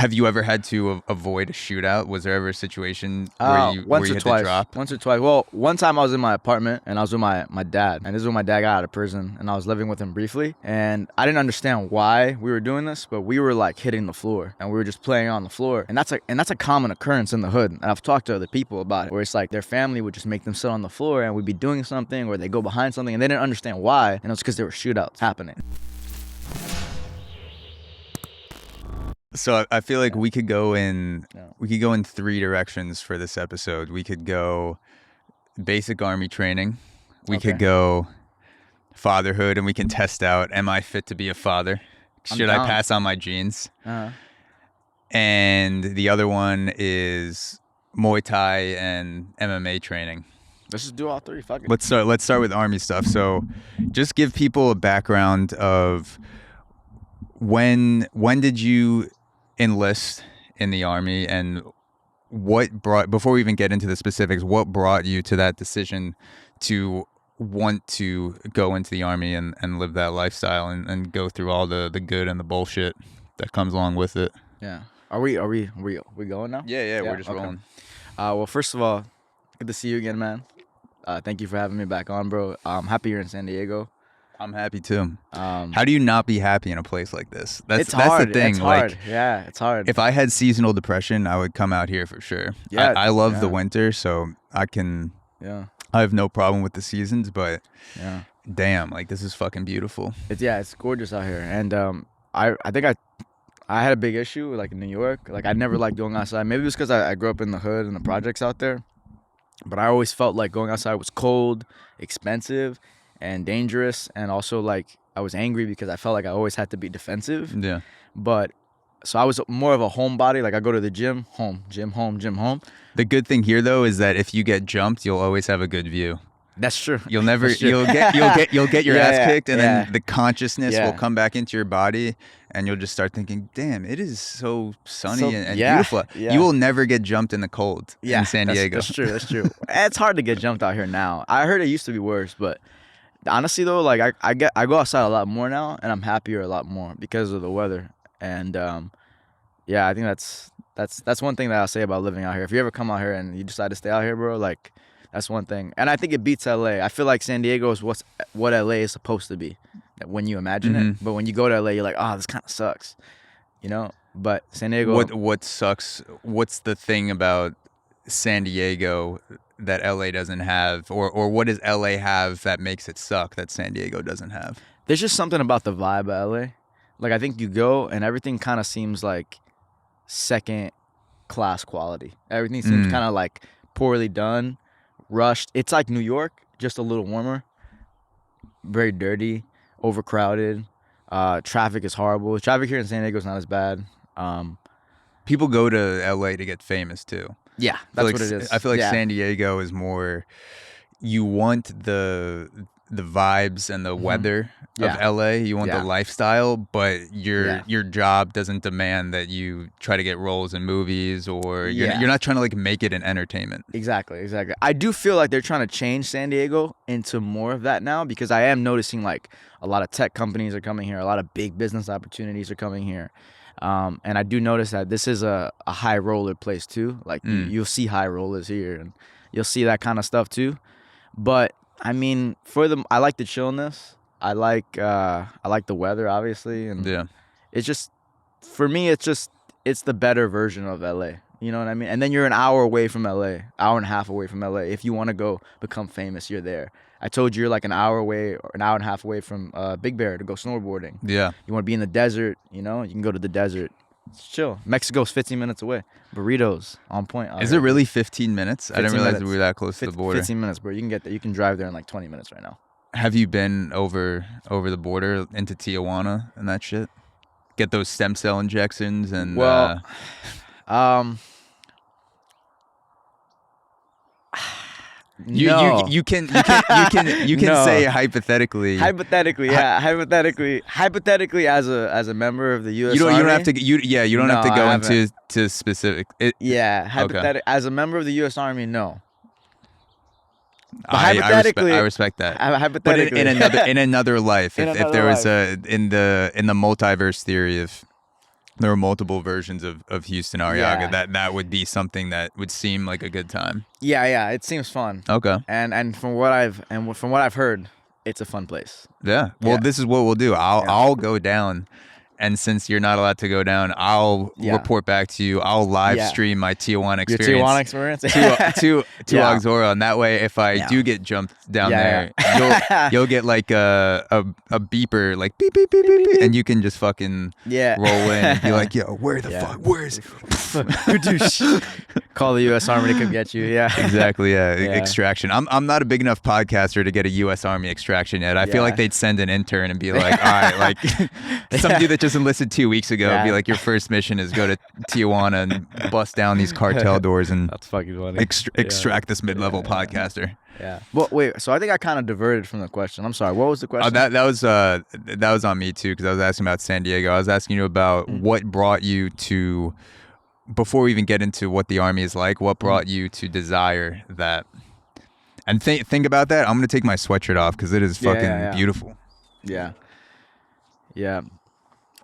Have you ever had to avoid a shootout? Was there ever a situation where you had to drop? Once or twice. Well, one time I was in my apartment and I was with my dad. And this is when my dad got out of prison and I was living with him briefly. And I didn't understand why we were doing this, but we were like hitting the floor and we were just playing on the floor. And that's a common occurrence in the hood. And I've talked to other people about it, where it's like their family would just make them sit on the floor and we'd be doing something, or they go behind something and they didn't understand why. And it was because there were shootouts happening. So I feel like we could go in 3 directions for this episode. We could go basic army training. We could go fatherhood, and we can test out, am I fit to be a father? Should I pass on my genes? And the other one is Muay Thai and MMA training. Let's just do all 3. Fuck it. Let's start with army stuff. So just give people a background of when did you enlist in the army, and before we even get into the specifics, what brought you to that decision to want to go into the army and live that lifestyle and go through all the good and the bullshit that comes along with it? Yeah. Are we going now? Yeah, we're just rolling. Well, first of all, good to see you again, man. Thank you for having me back on, bro. I'm happy you're in San Diego. I'm happy too. How do you not be happy in a place like this? It's hard. That's the thing. It's hard. Like, yeah, it's hard. If I had seasonal depression, I would come out here for sure. Yeah, I love the winter, so I can. Yeah. I have no problem with the seasons, but damn, like this is fucking beautiful. It's gorgeous out here, and I think I had a big issue like in New York. Like I never liked going outside. Maybe it was because I grew up in the hood and the projects out there, but I always felt like going outside was cold, expensive, and dangerous, and also like I was angry because I felt like I always had to be defensive. Yeah. But so I was more of a homebody. Like I go to the gym, home, gym, home, gym, home. The good thing here though is that if you get jumped, you'll always have a good view. That's true. You'll never you'll get your ass kicked, and then the consciousness will come back into your body, and you'll just start thinking, damn, it is so sunny and beautiful. Yeah. You will never get jumped in the cold in San Diego. That's true. It's hard to get jumped out here now. I heard it used to be worse, but honestly though, like I go outside a lot more now, and I'm happier a lot more because of the weather. And I think that's one thing that I'll say about living out here. If you ever come out here and you decide to stay out here, bro, like that's one thing. And I think it beats LA. I feel like San Diego is what LA is supposed to be when you imagine it. But when you go to LA, you're like, oh, this kind of sucks, you know? But San Diego. What sucks? What's the thing about San Diego that LA doesn't have, or what does LA have that makes it suck that San Diego doesn't have? There's just something about the vibe of LA. Like I think you go and everything kind of seems like second class quality. Everything seems kind of like poorly done, rushed. It's like New York, just a little warmer. Very dirty, overcrowded. Traffic is horrible. Traffic here in San Diego is not as bad. People go to LA to get famous too. Yeah, that's what it is. I feel like San Diego is more, you want the vibes and the weather of LA. You want the lifestyle, but your job doesn't demand that you try to get roles in movies, or you're not trying to like make it an entertainment. Exactly. I do feel like they're trying to change San Diego into more of that now, because I am noticing like a lot of tech companies are coming here, a lot of big business opportunities are coming here. And I do notice that this is a high roller place too. Like you'll see high rollers here, and you'll see that kind of stuff too. But I mean, I like the chillness. I like the weather, obviously, and it's just, for me, it's the better version of LA. You know what I mean? And then you're an hour away from LA, hour and a half away from LA. If you want to go become famous, you're there. I told you you're like an hour away or an hour and a half away from Big Bear to go snowboarding. Yeah. You want to be in the desert, you know? You can go to the desert. It's chill. Mexico's 15 minutes away. Burritos on point. Is it really 15 minutes? I didn't realize we were that close to the border. 15 minutes, bro. You can get there. You can drive there in like 20 minutes right now. Have you been over the border into Tijuana and that shit? Get those stem cell injections and You can say hypothetically. Hypothetically as a member of the U.S. Army. You don't have to. You don't have to go into specific. As a member of the U.S. Army, no. Hypothetically, I respect that. Hypothetically, but in another life, if there was in the multiverse theory of There are multiple versions of Houston Arriaga. Yeah. That would be something that would seem like a good time. Yeah, it seems fun. Okay. And from what I've heard, it's a fun place. Yeah. Well, Yeah. this is what we'll do. I'll Yeah. I'll go down, and since you're not allowed to go down, I'll Yeah. report back to you. I'll live Yeah. stream my Tijuana Your experience. Tijuana experience? to Yeah. Auxora, and that way, if I Yeah. do get jumped down Yeah, there, you'll get like a beeper, like beep beep beep beep, beep, and you can just fucking Yeah. roll in and be like, yo, where the Yeah. fuck? Where's Call the U.S. Army to come get you. Yeah. exactly? Yeah, Yeah. extraction. I'm not a big enough podcaster to get a U.S. Army extraction yet. I feel Yeah. like they'd send an intern and be like, all right, like some dude that just enlisted 2 weeks ago, Yeah. be like, your first mission is go to Tijuana and bust down these cartel doors and That's fucking funny. extract this mid-level Yeah. podcaster. Yeah. Well, wait. So I think I kind of diverted from the question. I'm sorry. What was the Oh, question? that was on me too, because I was asking about San Diego. I was asking you about what brought you to, before we even get into what the Army is like, what brought you to desire that? And think about that. I'm gonna take my sweatshirt off because it is Yeah, fucking yeah. beautiful. Yeah. Yeah.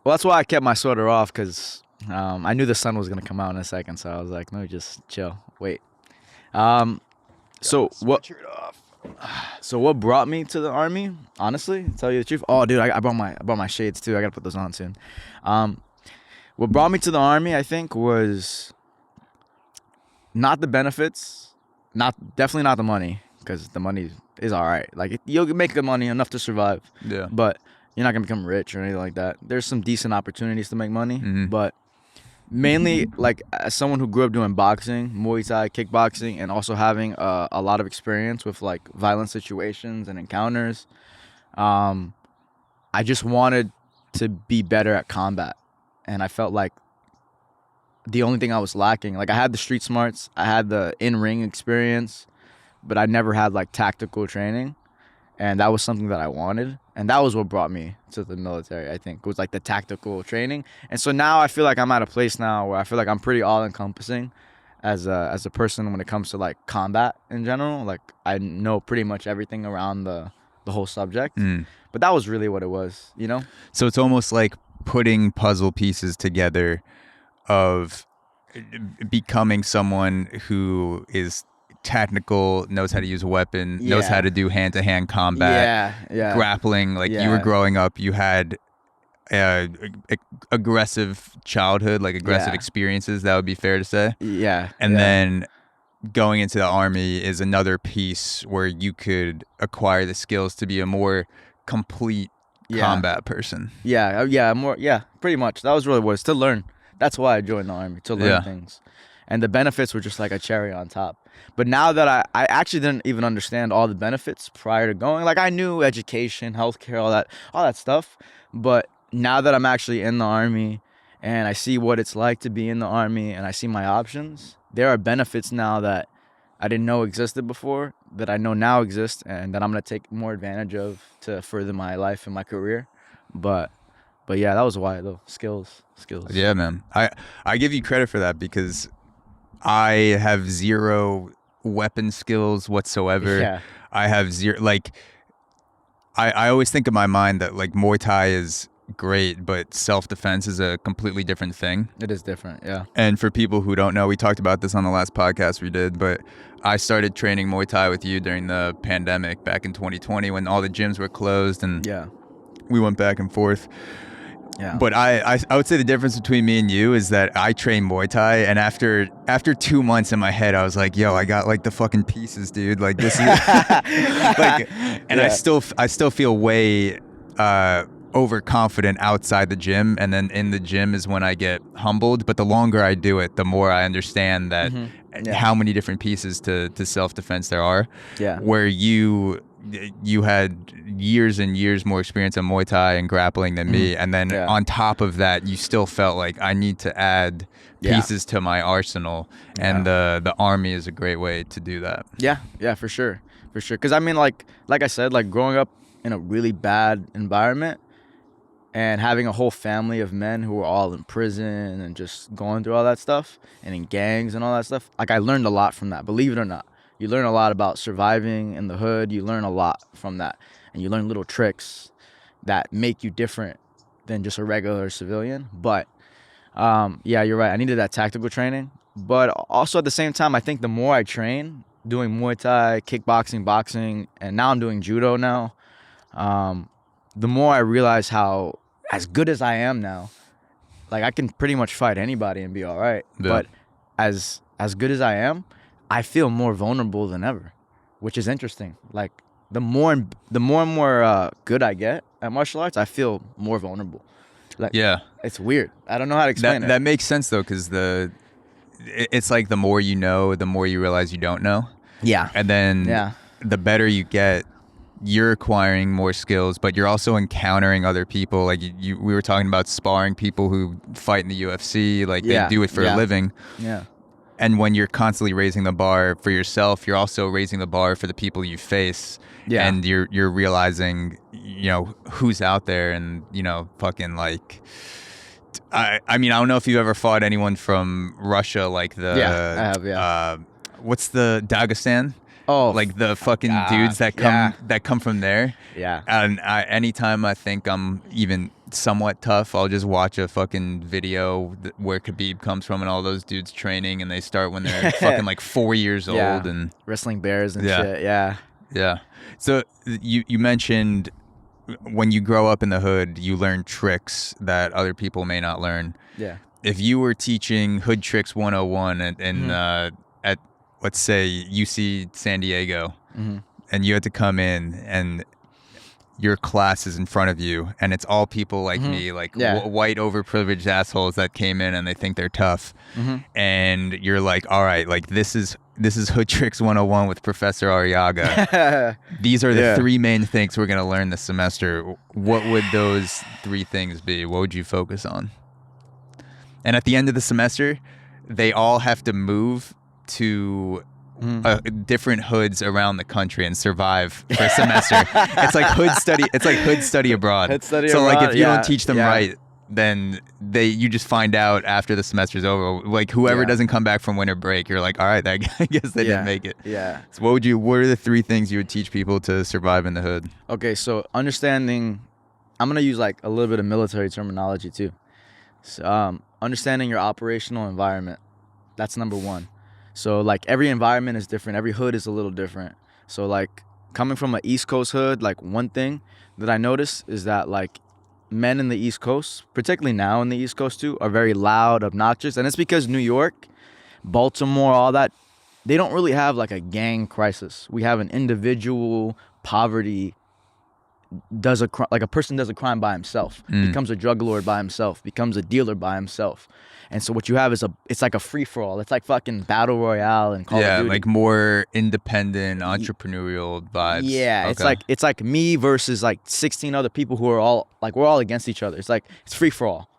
Well, that's why I kept my sweater off, because I knew the sun was gonna come out in a second. So I was like, let me just chill. Wait. So what? Sweatshirt off. So what brought me to the Army? Honestly, to tell you the truth. Oh, dude, I brought my shades too. I gotta put those on soon. What brought me to the Army, I think, was not the benefits, definitely not the money, because the money is all right. Like you'll make good money enough to survive, Yeah. but you're not gonna become rich or anything like that. There's some decent opportunities to make money, but mainly, like, as someone who grew up doing boxing, Muay Thai, kickboxing, and also having a lot of experience with like violent situations and encounters, I just wanted to be better at combat, and I felt like the only thing I was lacking, like I had the street smarts, I had the in-ring experience, but I never had like tactical training, and that was something that I wanted, and that was what brought me to the military. I think was like the tactical training, and so now I feel like I'm at a place now where I feel like I'm pretty all-encompassing as a person when it comes to like combat in general. Like I know pretty much everything around the whole subject, but that was really what it was, you know? So it's almost like putting puzzle pieces together of becoming someone who is technical, knows how to use a weapon, knows how to do hand-to-hand combat, grappling. Like you were growing up, you had aggressive childhood, like aggressive experiences. That would be fair to say. And then going into the Army is another piece where you could acquire the skills to be a more complete combat person. Pretty much. That was really what it's to learn. That's why I joined the Army, to learn things. And the benefits were just like a cherry on top. But now that I actually didn't even understand all the benefits prior to going. Like I knew education, healthcare, all that stuff. But now that I'm actually in the Army and I see what it's like to be in the Army and I see my options, there are benefits now that I didn't know existed before, that I know now exist, and that I'm going to take more advantage of to further my life and my career. But yeah, that was why, though. Skills. Yeah, man. I give you credit for that, because I have zero weapon skills whatsoever. Yeah. I have zero, like, I always think in my mind that like Muay Thai is great, but self-defense is a completely different thing. It is different, yeah. And for people who don't know, we talked about this on the last podcast we did, but I started training Muay Thai with you during the pandemic back in 2020 when all the gyms were closed, and we went back and forth. Yeah. But I would say the difference between me and you is that I train Muay Thai, and after 2 months in my head, I was like, yo, I got like the fucking pieces, dude. Like this is like, and I still feel way overconfident outside the gym, and then in the gym is when I get humbled. But the longer I do it, the more I understand that how many different pieces to self-defense there are. Yeah. Where you had years and years more experience in Muay Thai and grappling than me, and then on top of that, you still felt like I need to add pieces to my arsenal, and the Army is a great way to do that. Yeah, for sure. Because I mean, like I said, like growing up in a really bad environment and having a whole family of men who were all in prison and just going through all that stuff and in gangs and all that stuff, like I learned a lot from that, believe it or not. You learn a lot about surviving in the hood. You learn a lot from that. And you learn little tricks that make you different than just a regular civilian. But Yeah, you're right. I needed that tactical training, but also at the same time, I think the more I train, doing Muay Thai, kickboxing, boxing, and now I'm doing judo now. Um, the more I realize how as good as I am now, like I can pretty much fight anybody and be all right. Yeah. But as good as I am, I feel more vulnerable than ever, which is interesting. Like the more and more good I get at martial arts, I feel more vulnerable. Like Yeah. it's weird. I don't know how to explain That it. that makes sense though, because it's like the more you know, the more you realize you don't know, Yeah. and then Yeah. the better you get, you're acquiring more skills, but you're also encountering other people. Like we were talking about sparring people who fight in the UFC, like Yeah. they do it for a Yeah. living. Yeah. And when you're constantly raising the bar for yourself, you're also raising the bar for the people you face. Yeah. And you're realizing, who's out there, and fucking like. I mean, I don't know if you ever fought anyone from Russia, like the Yeah, I have, yeah. what's the Dagestan? Oh, Like the fucking God, dudes that yeah. come from there. Yeah. And anytime I think I'm even somewhat tough, I'll just watch a fucking video where Khabib comes from and all those dudes training, and they start when they're fucking like 4 years Yeah. old, and Wrestling bears and Yeah. shit. Yeah. yeah. So you mentioned when you grow up in the hood, you learn tricks that other people may not learn. Yeah. If you were teaching Hood Tricks 101 at let's say UC San Diego, Mm-hmm. and you had to come in and your class is in front of you, and it's all people like me, like Yeah. white overprivileged assholes that came in and they think they're tough, Mm-hmm. and you're like, all right, like this is Hood Tricks 101 with Professor Arriaga. These are the Yeah. 3 main things we're going to learn this semester. What would those 3 things be? What would you focus on? And at the end of the semester, they all have to move to different hoods around the country and survive for a semester. It's like hood study. It's like hood study abroad. Hood study so like abroad, if you yeah, don't teach them yeah. right, then you just find out after the semester's over. Like whoever Yeah. doesn't come back from winter break, you're like, all right, I guess they didn't make it. Yeah. So what are the 3 things you would teach people to survive in the hood? Okay, so understanding, I'm gonna use like a little bit of military terminology too. So, understanding your operational environment, that's number 1. So like every environment is different. Every hood is a little different. So like coming from an East Coast hood, like one thing that I notice is that like men in the East Coast, particularly now in the East Coast too, are very loud, obnoxious, and it's because New York, Baltimore, all that, they don't really have like a gang crisis. We have an individual poverty. Like a person does a crime by himself, becomes a drug lord by himself, becomes a dealer by himself, and so what you have is it's like a free for all. It's like fucking battle royale and Call of Duty. Like more independent, entrepreneurial vibes. Yeah, Okay. it's like me versus like 16 other people who are all like we're all against each other. It's like it's free for all.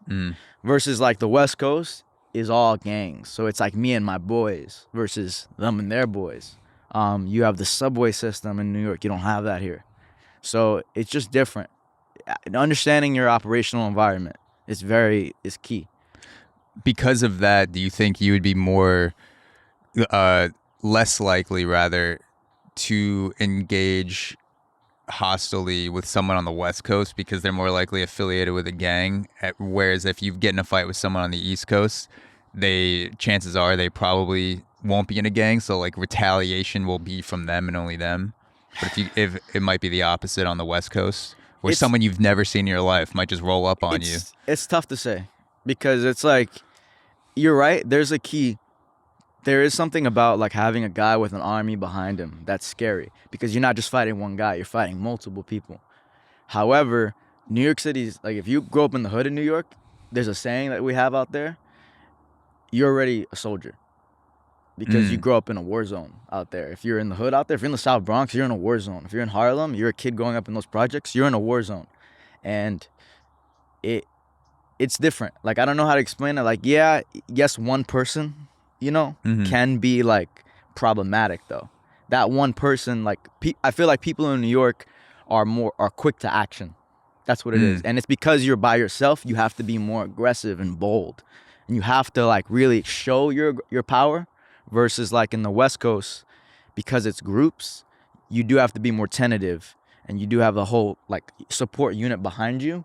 Versus like the West Coast is all gangs, so it's like me and my boys versus them and their boys. You have the subway system in New York. You don't have that here. So it's just different. Understanding your operational environment is key. Because of that, do you think you would be less likely rather to engage hostily with someone on the West Coast because they're more likely affiliated with a gang? Whereas if you get in a fight with someone on the East Coast, chances are they probably won't be in a gang. So like retaliation will be from them and only them. But if it might be the opposite on the West Coast, where someone you've never seen in your life might just roll up on you. It's tough to say because it's like, you're right. There's a key. There is something about like having a guy with an army behind him that's scary because you're not just fighting one guy, you're fighting multiple people. However, New York City's like, if you grow up in the hood in New York, there's a saying that we have out there, you're already a soldier. Because you grow up in a war zone out there. If you're in the hood out there, if you're in the South Bronx, you're in a war zone. If you're in Harlem, you're a kid growing up in those projects, you're in a war zone. And it's different. Like, I don't know how to explain it. Like, yes, one person, can be like problematic though. That one person, like, I feel like people in New York are quick to action. That's what it is. And it's because you're by yourself, you have to be more aggressive and bold. And you have to like really show your power. Versus like in the West Coast, because it's groups, you do have to be more tentative and you do have the whole like support unit behind you,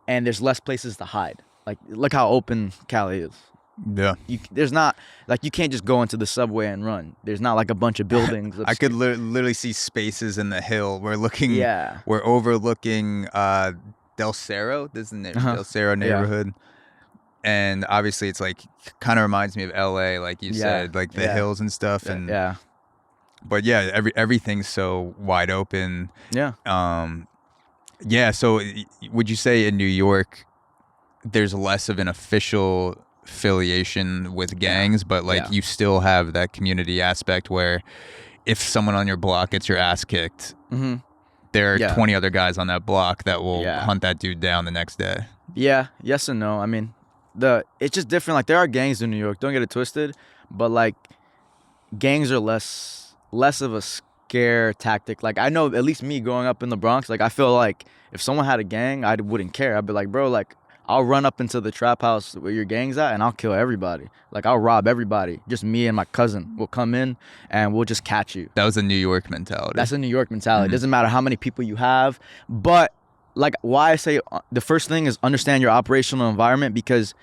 and there's less places to hide. Like, look how open Cali is. Yeah. There's not, like, you can't just go into the subway and run. There's not like a bunch of buildings. I could literally see spaces in the hill. We're Yeah. overlooking Del Cerro. This is the Del Cerro neighborhood. And obviously it's like kind of reminds me of LA, like you said, like the hills and stuff. And but yeah, everything's so wide open. Yeah. Yeah. So would you say in New York there's less of an official affiliation with gangs, but like you still have that community aspect where if someone on your block gets your ass kicked, there are 20 other guys on that block that will hunt that dude down the next day? Yeah. Yes and no. I mean, it's just different. Like, there are gangs in New York. Don't get it twisted, but like gangs are less of a scare tactic. Like, I know, at least me growing up in the Bronx, like I feel like if someone had a gang, I wouldn't care. I'd be like, bro, like I'll run up into the trap house where your gang's at and I'll kill everybody. Like, I'll rob everybody. Just me and my cousin will come in and we'll just catch you. That was a New York mentality. That's a New York mentality. It doesn't matter how many people you have. But like, why I say the first thing is understand your operational environment, because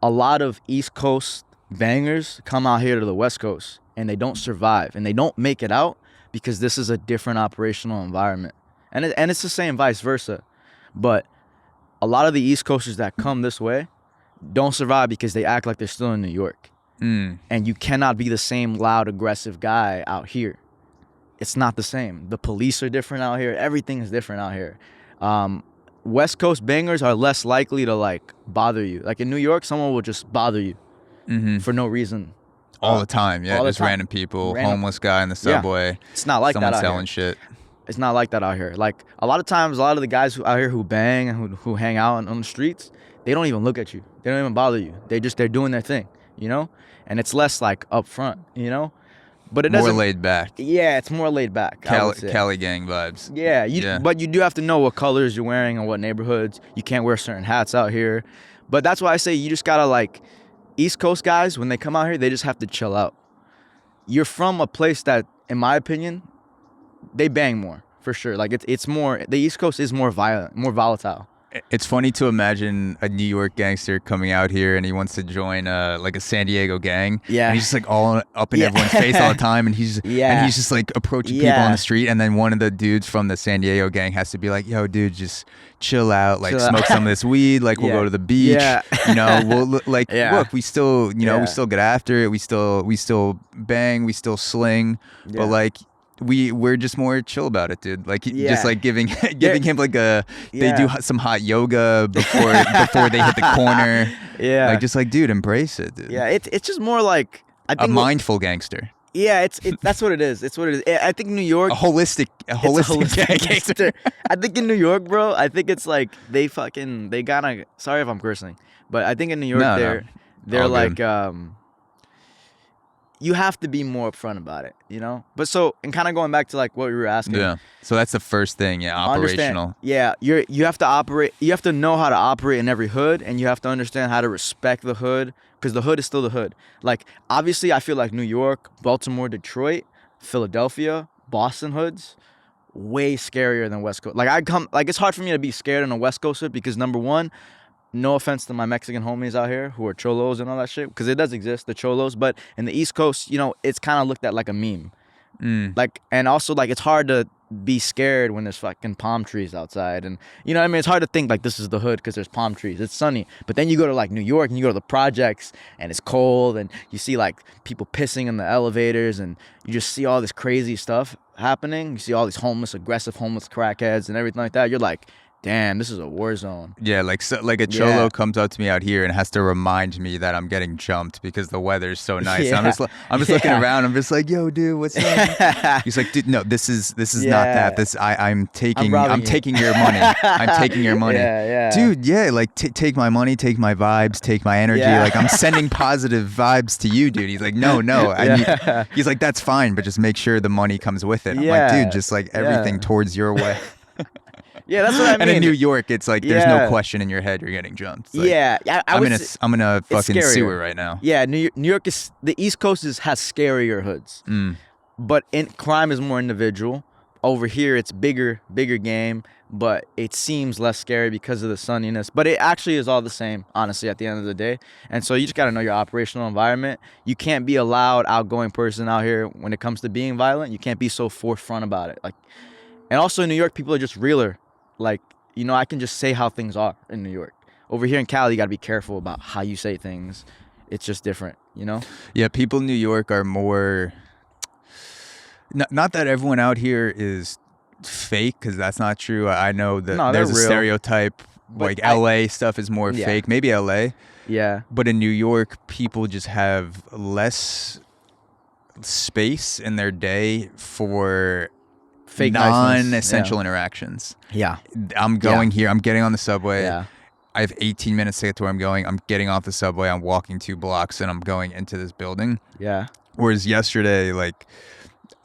a lot of East Coast bangers come out here to the West Coast and they don't survive and they don't make it out because this is a different operational environment. And it's the same vice versa. But a lot of the East Coasters that come this way don't survive because they act like they're still in New York. And you cannot be the same loud, aggressive guy out here. It's not the same. The police are different out here. Everything is different out here. West Coast bangers are less likely to like bother you. Like in New York, someone will just bother you for no reason. All the time. Yeah, just random people, homeless guy in the subway. Yeah. It's not like someone that out selling here. shit. It's not like that out here. Like, a lot of times, a lot of the guys out here who bang and who hang out on the streets, they don't even look at you. They don't even bother you. They're doing their thing, you know? And it's less like up front, you know? But it doesn't. More laid back. Yeah, it's more laid back. Cali gang vibes. Yeah, but you do have to know what colors you're wearing and what neighborhoods. You can't wear certain hats out here. But that's why I say you just gotta, like, East Coast guys, when they come out here, they just have to chill out. You're from a place that, in my opinion, they bang more, for sure. Like, it's more, the East Coast is more violent, more volatile. It's funny to imagine a New York gangster coming out here and he wants to join like a San Diego gang. Yeah. And he's just like all up in everyone's face all the time, and he's just like approaching people on the street, and then one of the dudes from the San Diego gang has to be like, yo, dude, just chill out, like smoke some of this weed, like we'll go to the beach. You know, we'll like look, we still, you know, we still get after it, we still bang, we still sling, but like we're just more chill about it, dude. Like just like giving him like they do some hot yoga before they hit the corner. Yeah, like just like, dude, embrace it, dude. Yeah, it's just more like, I think, a mindful gangster. Yeah, it's that's what it is. It's what it is. I think New York, a holistic gangster. I think in New York, bro, I think it's like they gotta. Sorry if I'm cursing, but I think in New York they're like you have to be more upfront about it, you know? But so, and kind of going back to like what you were asking. Yeah. So that's the first thing, operational. Yeah, you have to operate, you have to know how to operate in every hood, and you have to understand how to respect the hood, because the hood is still the hood. Like, obviously, I feel like New York, Baltimore, Detroit, Philadelphia, Boston hoods, way scarier than West Coast. Like, it's hard for me to be scared in a West Coast hood because, number one, no offense to my Mexican homies out here who are cholos and all that shit, because it does exist, the cholos. But in the East Coast, you know, it's kind of looked at like a meme. Like, and also, like, it's hard to be scared when there's fucking palm trees outside. And, you know what I mean? It's hard to think, like, this is the hood because there's palm trees. It's sunny. But then you go to, like, New York and you go to the projects and it's cold and you see, like, people pissing in the elevators and you just see all this crazy stuff happening. You see all these aggressive homeless crackheads and everything like that. You're like, damn, this is a war zone. Yeah, like a cholo comes up to me out here and has to remind me that I'm getting jumped because the weather's so nice. Yeah. I'm just looking around. I'm just like, yo, dude, what's up? He's like, dude, no, this is not that. I'm taking your money. I'm taking your money. Dude, like take my money, take my vibes, take my energy. Like, I'm sending positive vibes to you, dude. He's like, no. He's like, that's fine, but just make sure the money comes with it. I'm like, dude, just like everything towards your way. Yeah, that's what I mean. And in New York, it's like there's no question in your head you're getting jumped. Like, I'm in a fucking sewer right now. Yeah, New York is, the East Coast has scarier hoods, but crime is more individual. over here it's bigger game, but it seems less scary because of the sunniness. But it actually is all the same, honestly, at the end of the day. And so you just got to know your operational environment. You can't be a loud, outgoing person out here when it comes to being violent. You can't be so forefront about it. Like, and also in New York, people are just realer. Like, you know, I can just say how things are in New York. Over here in Cali, you got to be careful about how you say things. It's just different, you know? Yeah, people in New York are more... Not that everyone out here is fake, because that's not true. I know that No, there's a they're real. stereotype, But like LA stuff is more Yeah. fake. Maybe LA. Yeah. But in New York, people just have less space in their day for Fake niceness. non-essential interactions. Yeah. I'm going here. I'm getting on the subway. Yeah. I have 18 minutes to get to where I'm going. I'm getting off the subway. I'm walking 2 blocks and I'm going into this building. Yeah. Whereas yesterday, like,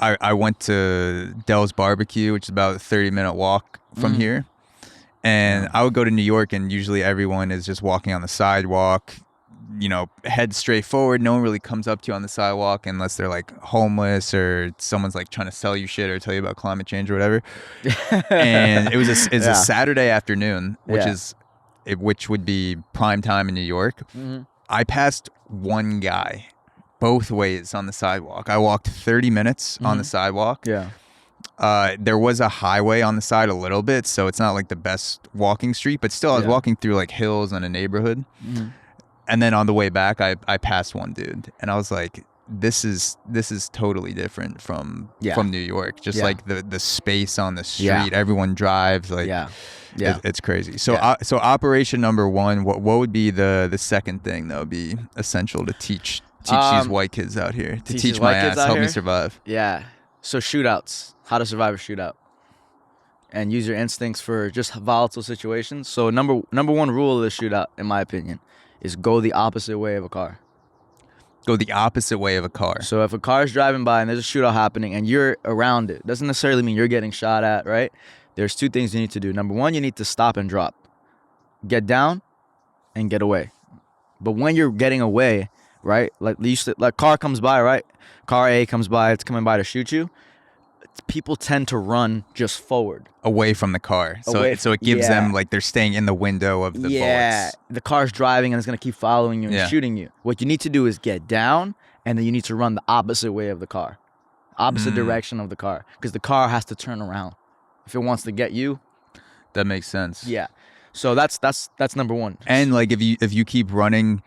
I went to Dell's Barbecue, which is about a 30-minute walk from here. And I would go to New York, and usually everyone is just walking on the sidewalk, you know, head straight forward. No one really comes up to you on the sidewalk unless they're like homeless or someone's like trying to sell you shit or tell you about climate change or whatever. And it's a Saturday afternoon, which would be prime time in New York. I passed one guy both ways on the sidewalk. I walked 30 minutes on the sidewalk. Yeah. There was a highway on the side a little bit, so it's not like the best walking street, but still I was walking through like hills in a neighborhood. And then on the way back, I passed one dude, and I was like, this is totally different from New York. Just like the space on the street, everyone drives like it's crazy. So so operation number 1, what would be the second thing that would be essential to teach these white kids out here, to teach my ass, help me survive? Yeah. So shootouts, how to survive a shootout, and use your instincts for just volatile situations. So number 1 rule of the shootout, in my opinion, is go the opposite way of a car. Go the opposite way of a car. So if a car is driving by and there's a shootout happening and you're around it, doesn't necessarily mean you're getting shot at, right? There's 2 things you need to do. Number 1, you need to stop and drop. Get down and get away. But when you're getting away, right? Like car comes by, right? Car A comes by, it's coming by to shoot you. People tend to run just forward. Away from the car. So it gives them like they're staying in the window of the bullets. The car's driving and it's going to keep following you and shooting you. What you need to do is get down, and then you need to run the opposite way of the car. Opposite direction of the car. Because the car has to turn around if it wants to get you. That makes sense. Yeah. So that's number 1. And like if you keep running,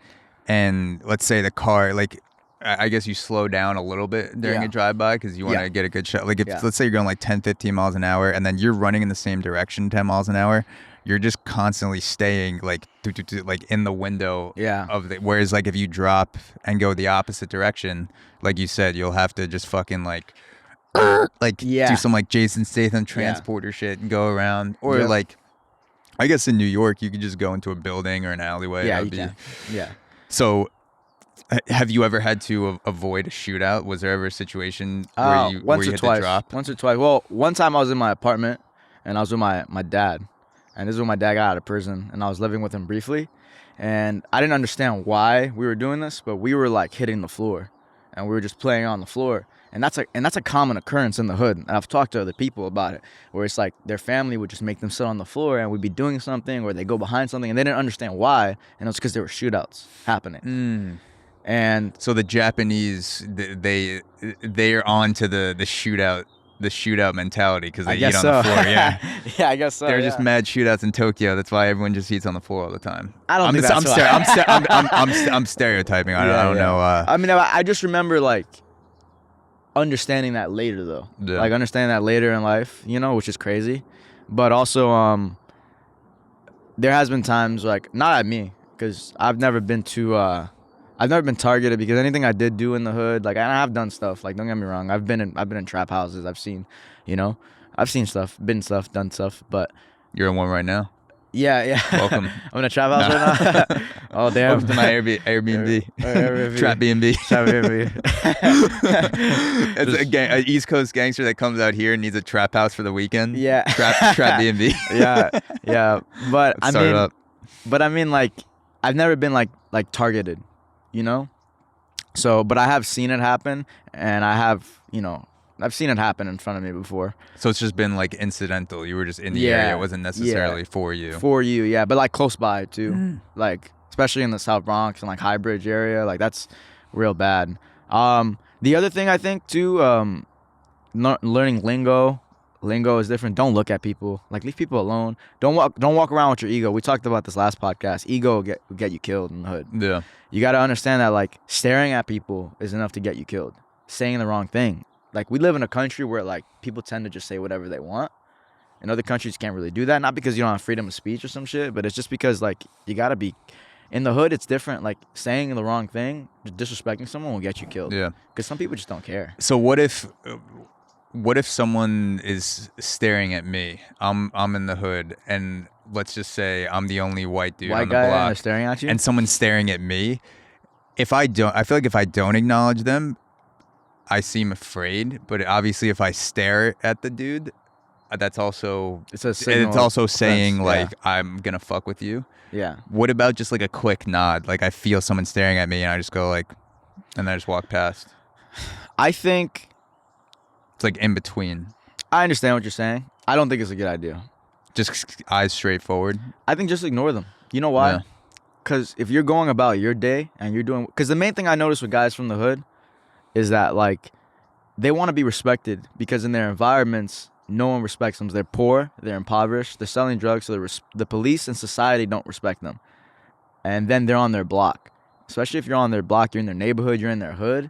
and let's say the car, like, I guess you slow down a little bit during a drive-by because you want to get a good shot. Like, if let's say you're going like 10, 15 miles an hour, and then you're running in the same direction 10 miles an hour, you're just constantly staying like in the window of the. Whereas like if you drop and go the opposite direction, like you said, you'll have to just fucking do some like Jason Statham transporter shit and go around, or like, I guess in New York you could just go into a building or an alleyway. Yeah, you can. Yeah. So, have you ever had to avoid a shootout? Was there ever a situation where you had to drop? Once or twice. Well, one time I was in my apartment, and I was with my dad. And this is when my dad got out of prison, and I was living with him briefly. And I didn't understand why we were doing this, but we were like hitting the floor, and we were just playing on the floor. And that's a common occurrence in the hood. And I've talked to other people about it, where it's like their family would just make them sit on the floor, and we'd be doing something, or they go behind something, and they didn't understand why. And it was because there were shootouts happening. And so the Japanese, they're on to the shootout mentality because they eat on the floor. Yeah, yeah, I guess so. There are just mad shootouts in Tokyo. That's why everyone just eats on the floor all the time. I don't think that's why. I'm stereotyping. I don't know. I mean, I just remember like understanding that later though. Yeah. Like understanding that later in life, you know, which is crazy. But also, there has been times like, not at me, because I've never been targeted, because anything I did do in the hood, like, I have done stuff, like, don't get me wrong, I've been in trap houses, I've seen stuff, done stuff, but you're in one right now. Yeah. Welcome. I'm in a trap house right now. Oh damn. Welcome to my Airbnb. Trap B&B. Trap B&B. It's an East Coast gangster that comes out here and needs a trap house for the weekend. Yeah. Trap B&B. Yeah. But I mean, like, I've never been like targeted, you know? So, but I have seen it happen, and I have, I've seen it happen in front of me before. So it's just been like incidental. You were just in the area. It wasn't necessarily for you. For you, yeah. But like close by too. Like especially in the South Bronx and like High Bridge area, like that's real bad. The other thing I think too, learning lingo. Lingo is different. Don't look at people. Like leave people alone. Don't walk around with your ego. We talked about this last podcast. Ego will get you killed in the hood. Yeah. You got to understand that like staring at people is enough to get you killed. Saying the wrong thing. Like we live in a country where like people tend to just say whatever they want. In other countries, you can't really do that. Not because you don't have freedom of speech or some shit, but it's just because like you gotta be. In the hood, it's different. Like saying the wrong thing, disrespecting someone will get you killed. Yeah. Because some people just don't care. So what if someone is staring at me? I'm in the hood, and let's just say I'm the only white dude on the guy block, and they're staring at you, and someone's staring at me. I feel like if I don't acknowledge them, I seem afraid. But obviously, if I stare at the dude, that's also it's a signal. It's also saying yeah. like I'm gonna fuck with you. Yeah. What about just like a quick nod? Like I feel someone staring at me, and I just go like, and I just walk past. I think it's like in between. I understand what you're saying. I don't think it's a good idea. Just eyes straight forward. I think just ignore them. You know why? Because if you're going about your day and you're doing, because the main thing I notice with guys from the hood is that like they want to be respected because in their environments no one respects them. They're poor, they're impoverished, they're selling drugs, so the police and society don't respect them. And then they're on their block. Especially if you're on their block, you're in their neighborhood, you're in their hood,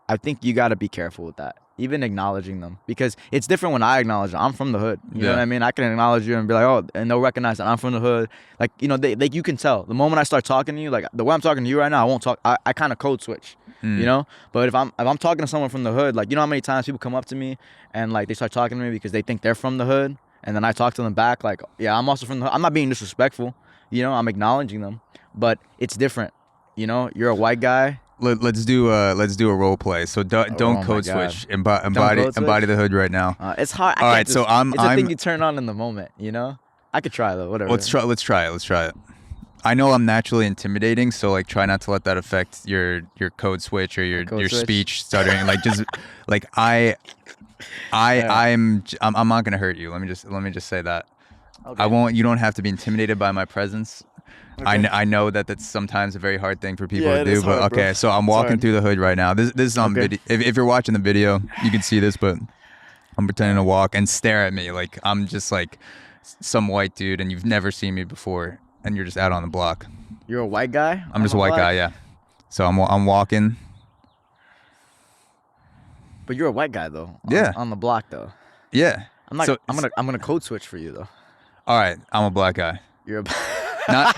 I think you got to be careful with that. Even acknowledging them, because it's different when I acknowledge them. I'm from the hood. You know what I mean? I can acknowledge you and be like, oh, and they'll recognize that I'm from the hood. Like, you can tell. The moment I start talking to you, like the way I'm talking to you right now, I won't talk. I kind of code switch, But if I'm talking to someone from the hood, like, you know how many times people come up to me and like they start talking to me because they think they're from the hood, and then I talk to them back like, yeah, I'm also from the hood. I'm not being disrespectful, I'm acknowledging them, but it's different. You're a white guy. Let's do a role play. So don't code switch. Embody the hood right now. It's hard. All right, so it's a thing you turn on in the moment. I could try though. Whatever. Let's try it. I know I'm naturally intimidating, so like try not to let that affect your code switch or your speech stuttering. Like just like I'm not gonna hurt you. Let me just say that. Okay. You don't have to be intimidated by my presence. Okay. I know that that's sometimes a very hard thing for people to do, but hard, okay. Bro. So I'm walking through the hood right now. This is on video. If you're watching the video, you can see this, but I'm pretending to walk and stare at me like I'm just like some white dude and you've never seen me before, and you're just out on the block. You're a white guy? I'm just a white guy, yeah. So I'm walking. But you're a white guy though. On the block though. Yeah. I'm gonna code switch for you though. All right, I'm a black guy. You're a not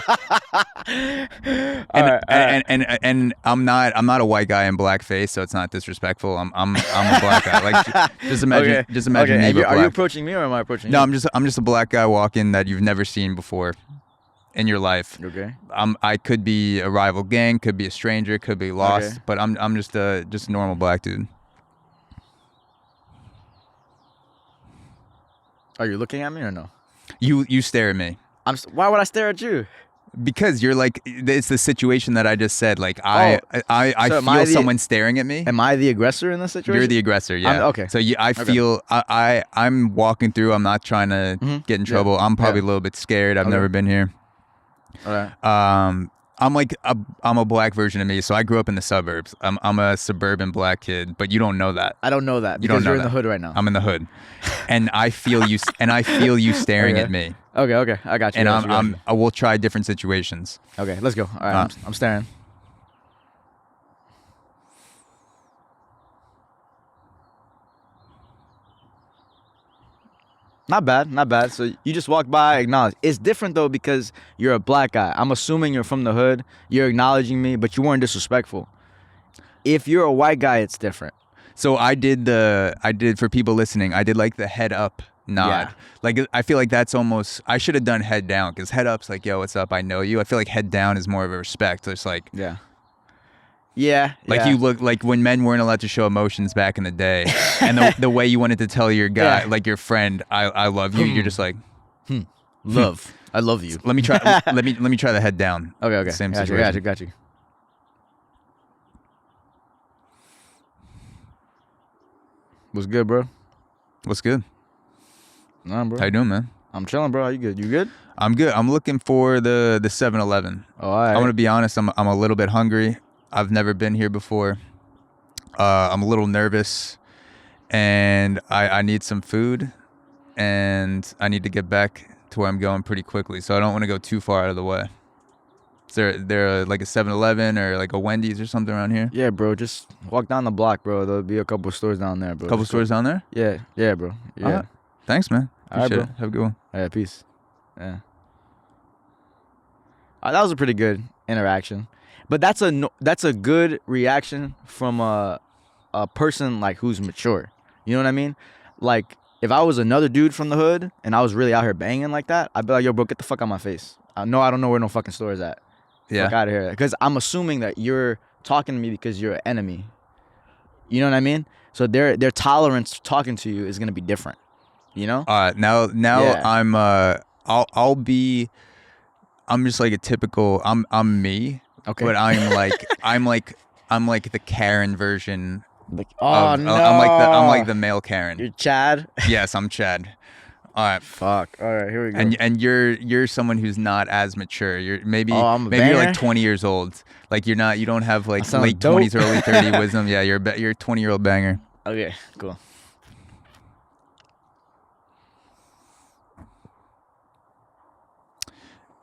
and I'm not a white guy in blackface, so it's not disrespectful. I'm a black guy. Like just imagine me. Okay. Are you approaching me or am I approaching you? No, I'm just a black guy walking that you've never seen before in your life. Okay. I could be a rival gang, could be a stranger, could be lost, but I'm just a normal black dude. Are you looking at me or no? You stare at me. Why would I stare at you? Because you're like, it's the situation that I just said. Like I feel someone staring at me. Am I the aggressor in this situation? You're the aggressor, yeah. Okay. So feel I'm walking through. I'm not trying to get in trouble. I'm probably a little bit scared. I've never been here. All right. I'm a black version of me. So I grew up in the suburbs. I'm a suburban black kid, but you don't know that. I don't know that because you're in the hood right now. I'm in the hood, and I feel you. Staring at me. Okay, I got you. And I will try different situations. Okay, let's go. All right, I'm staring. Not bad. So you just walk by, acknowledge. It's different though because you're a black guy. I'm assuming you're from the hood. You're acknowledging me, but you weren't disrespectful. If you're a white guy, it's different. So I did for people listening, I did like the head up nod. Yeah. Like I feel like that's almost, I should have done head down because head up's like, yo, what's up? I know you. I feel like head down is more of a respect. It's like, like you look like when men weren't allowed to show emotions back in the day, and the way you wanted to tell your guy, like your friend, I love you. You're just like, love. I love you. Let me try. let me try the head down. Okay. Same Got situation. you. What's good, bro? What's good? Nah, bro. How you doing, man? I'm chilling, bro. How you good? You good? I'm good. I'm looking for the 7-Eleven. Oh, all right. I'm gonna be honest. I'm a little bit hungry. I've never been here before. I'm a little nervous, and I need some food, and I need to get back to where I'm going pretty quickly. So I don't want to go too far out of the way. Is there like a 7-Eleven or like a Wendy's or something around here? Yeah, bro. Just walk down the block, bro. There'll be a couple stores down there, bro. Couple stores down there? Yeah, bro. Yeah. All right. Thanks, man. All right, Appreciate bro. it. Have a good one. Yeah, peace. Yeah. That was a pretty good interaction, but that's a good reaction from a person like who's mature. You know what I mean? Like if I was another dude from the hood and I was really out here banging like that, I'd be like, yo, bro, get the fuck out my face. I don't know where no fucking store is at. Yeah. Fuck out of here. Because I'm assuming that you're talking to me because you're an enemy. You know what I mean? So their tolerance to talking to you is gonna be different. You know? All right. Now Yeah. I'm just like a typical. I'm me. Okay. But I'm like the Karen version. Like, Of, no. I'm like the male Karen. You're Chad. Yes, I'm Chad. All right. Fuck. All right, here we go. And you're someone who's not as mature. You're maybe I'm a you're like banger? 20 years old. Like you don't have like I sound late dope. 20s, early 30 wisdom. Yeah, you're a 20-year-old banger. Okay, cool.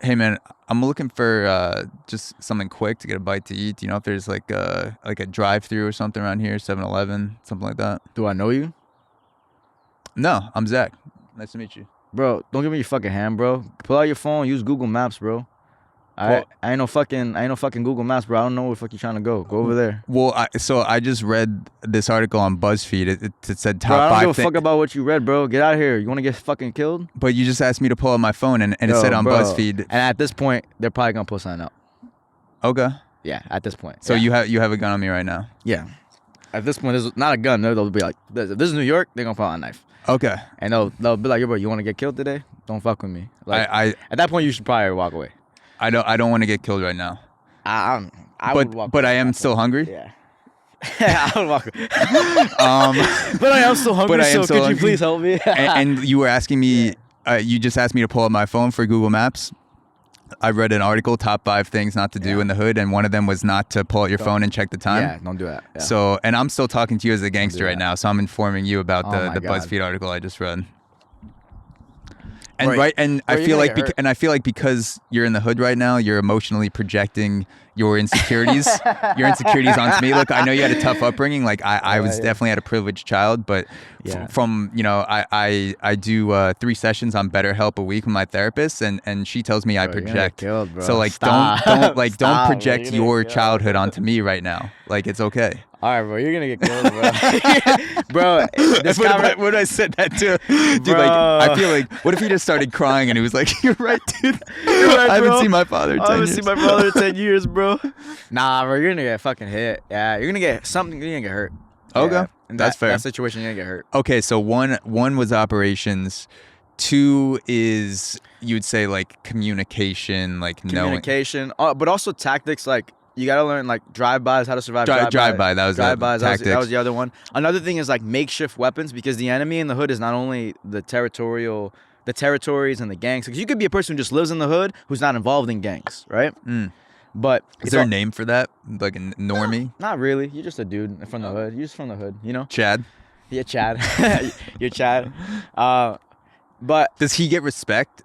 Hey man, I'm looking for just something quick to get a bite to eat. You know, if there's like a drive-through or something around here, 7-Eleven, something like that. Do I know you? No, I'm Zach. Nice to meet you. Bro, don't give me your fucking hand, bro. Pull out your phone, use Google Maps, bro. I ain't no fucking Google Maps, bro. I don't know where the fuck you trying to go. Go over there. Well, I just read this article on BuzzFeed. It said Bro, I top don't five give a fuck about what you read, bro. Get out of here. You want to get fucking killed? But you just asked me to pull out my phone, and it Yo, said on bro. BuzzFeed. And at this point, they're probably gonna pull something out. Okay. Yeah, at this point. So yeah. you have a gun on me right now. Yeah. At this point, there's not a gun. They'll be like, if this is New York, they're gonna pull out a knife. Okay. And they'll be like, yo, bro, you want to get killed today? Don't fuck with me. Like, I at that point, you should probably walk away. I don't want to get killed right now. I would walk But away I am at that still point. hungry. Yeah. I would walk away. Um, But I am still hungry, But I am so still could hungry. you please help me? and you were asking me. You just asked me to pull up my phone for Google Maps. I read an article, top 5 things not to do Yeah. in the hood, and one of them was not to pull out your phone and check the time. Yeah, don't do that. Yeah. So, and I'm still talking to you as a gangster right that. now, so I'm informing you about Oh the my God. BuzzFeed article I just read. And Bro, right, and bro, I you're feel gonna like, get hurt. and I feel like because you're in the hood right now, you're emotionally projecting your insecurities, onto me. Look, I know you had a tough upbringing. Like I was yeah. definitely had a privileged child, but Yeah. from I do 3 sessions on BetterHelp a week with my therapist, and she tells me I Bro, you're gonna project. get killed, bro. So like Stop. don't Stop, don't bro. project You're gonna your get killed, childhood bro. onto me right now. Like it's okay. All right, bro, you're gonna get killed, bro. Bro, this guy. What I said that to, dude. Bro. Like I feel like, what if he just started crying and he was like, "You're right, dude. right, I haven't bro. seen my father in 10 I haven't years." seen my brother in 10 years, bro. Nah, bro, you're gonna get fucking hit. Yeah, you're gonna get something. You're gonna get hurt. Okay, Yeah, in that's fair. That situation, you're gonna get hurt. Okay, so one was operations. 2 is, you would say, like communication, like Communication, but also tactics. Like you gotta learn like drive-bys, how to survive. Drive-by, that was the drive-bys. That was tactics. the other one. Another thing is like makeshift weapons, because the enemy in the hood is not only the territories and the gangs. Because you could be a person who just lives in the hood who's not involved in gangs, right? Mm. But Is it's there a all- name for that? Like a normie? Not really. You're just a dude from the hood. You're just from the hood, you know? Chad? Yeah, Chad. You're Chad. But Does he get respect?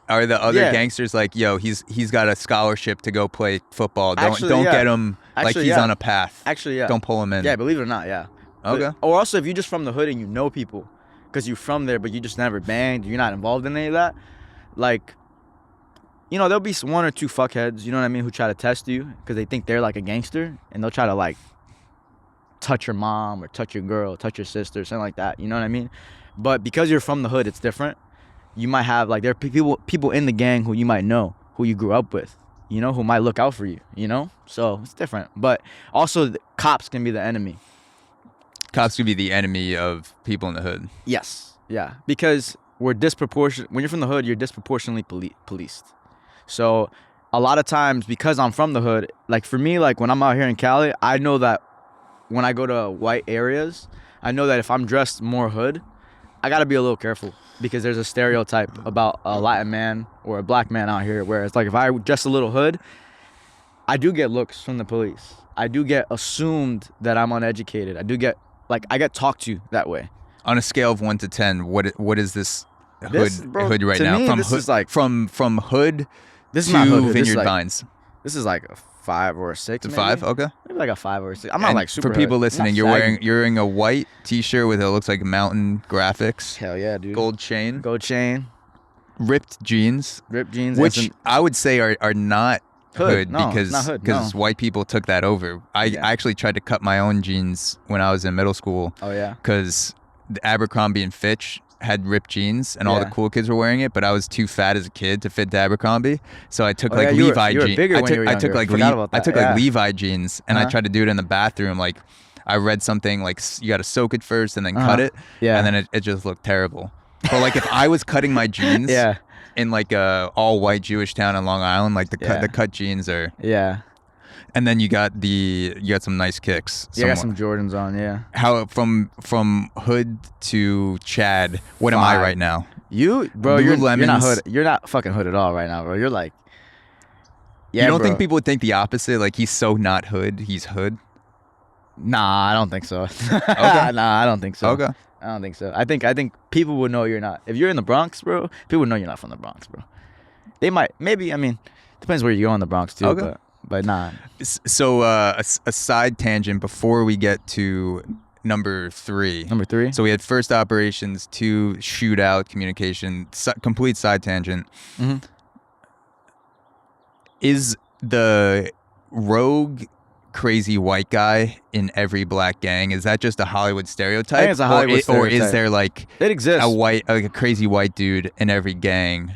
Are the other Yeah. gangsters like, yo, he's got a scholarship to go play football. Don't Actually, don't yeah. get him like Actually, he's yeah. on a path. actually, yeah. Don't pull him in. Yeah, believe it or not, yeah. Okay. Or also, if you're just from the hood and you know people, because you're from there, but you just never banged, you're not involved in any of that, like, you know, there'll be one or two fuckheads, you know what I mean, who try to test you because they think they're like a gangster, and they'll try to like touch your mom or touch your girl, touch your sister, something like that, you know what I mean? But because you're from the hood, it's different. You might have, like, there are people in the gang who you might know, who you grew up with, you know, who might look out for you, you know? So it's different. But also, the cops can be the enemy. Cops could be the enemy of people in the hood. Yes. Yeah. Because we're disproportionate. When you're from the hood, you're disproportionately policed. So a lot of times, because I'm from the hood, like for me, like when I'm out here in Cali, I know that when I go to white areas, I know that if I'm dressed more hood, I gotta be a little careful because there's a stereotype about a Latin man or a black man out here where it's like if I dress a little hood, I do get looks from the police. I do get assumed that I'm uneducated. I get talked to that way. On a scale of 1 to 10, what is this hood right to now? Me, from this hood, is like from hood this is to not hood. Vineyard Vines. This is like a 5 or a 6. It's a 5, okay. Maybe like a 5 or a 6. I'm not like super. For people hood. listening, you're wearing a white T-shirt with it looks like mountain graphics. Hell yeah, dude. Gold chain. Ripped jeans. Which I would say are not hood no, because not hood, white people took that over. I actually tried to cut my own jeans when I was in middle school. Oh yeah. Because the Abercrombie and Fitch had ripped jeans and all the cool kids were wearing it, but I was too fat as a kid to fit the Abercrombie, so I took Levi jeans. I took Levi jeans and I tried to do it in the bathroom. Like I read something like you got to soak it first and then cut it, and then it just looked terrible. But like if I was cutting my jeans in like a all white Jewish town in Long Island, like the cut jeans are and then you got some nice kicks. You got some Jordans on, How from hood to Chad? What 5. Am I right now? You're not hood. You're not fucking hood at all right now, bro. You're like, you don't think people would think the opposite? Like he's so not hood, he's hood. Nah, I don't think so. Okay. Nah, I don't think so. Okay. I don't think so. I think people would know you're not. If you're in the Bronx, bro, people would know you're not from the Bronx, bro. They might, maybe. I mean, depends where you go in the Bronx too. Okay. But nah. So a side tangent before we get to number 3. Number 3? So we had first operations, 2 shootout, communication, complete side tangent. Mm-hmm. Is the rogue crazy white guy in every black gang, is that just a Hollywood stereotype? I think it's a Hollywood stereotype. Or is there like it exists a crazy white dude in every gang,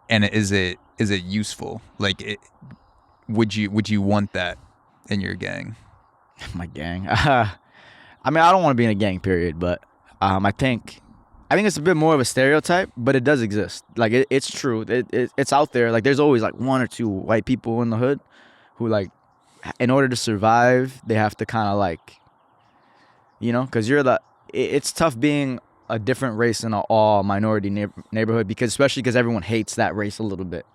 and is it useful? Like would you want that in your gang? My gang. I mean, I don't want to be in a gang, period. But I think it's a bit more of a stereotype, but it does exist. Like it's true. It's out there. Like there's always like 1 or 2 white people in the hood who like, in order to survive, they have to kind of like, because it's tough being a different race in an all minority neighborhood especially because everyone hates that race a little bit.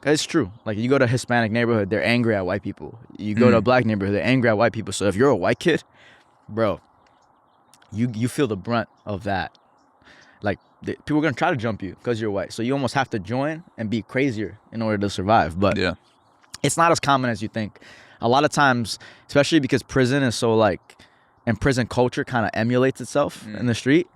It's true. Like you go to a Hispanic neighborhood, they're angry at white people. You go to a black neighborhood, they're angry at white people. So if you're a white kid, bro, you feel the brunt of that. Like people are gonna try to jump you because you're white. So you almost have to join and be crazier in order to survive. But it's not as common as you think. A lot of times, especially because prison is so like, and prison culture kind of emulates itself in the street.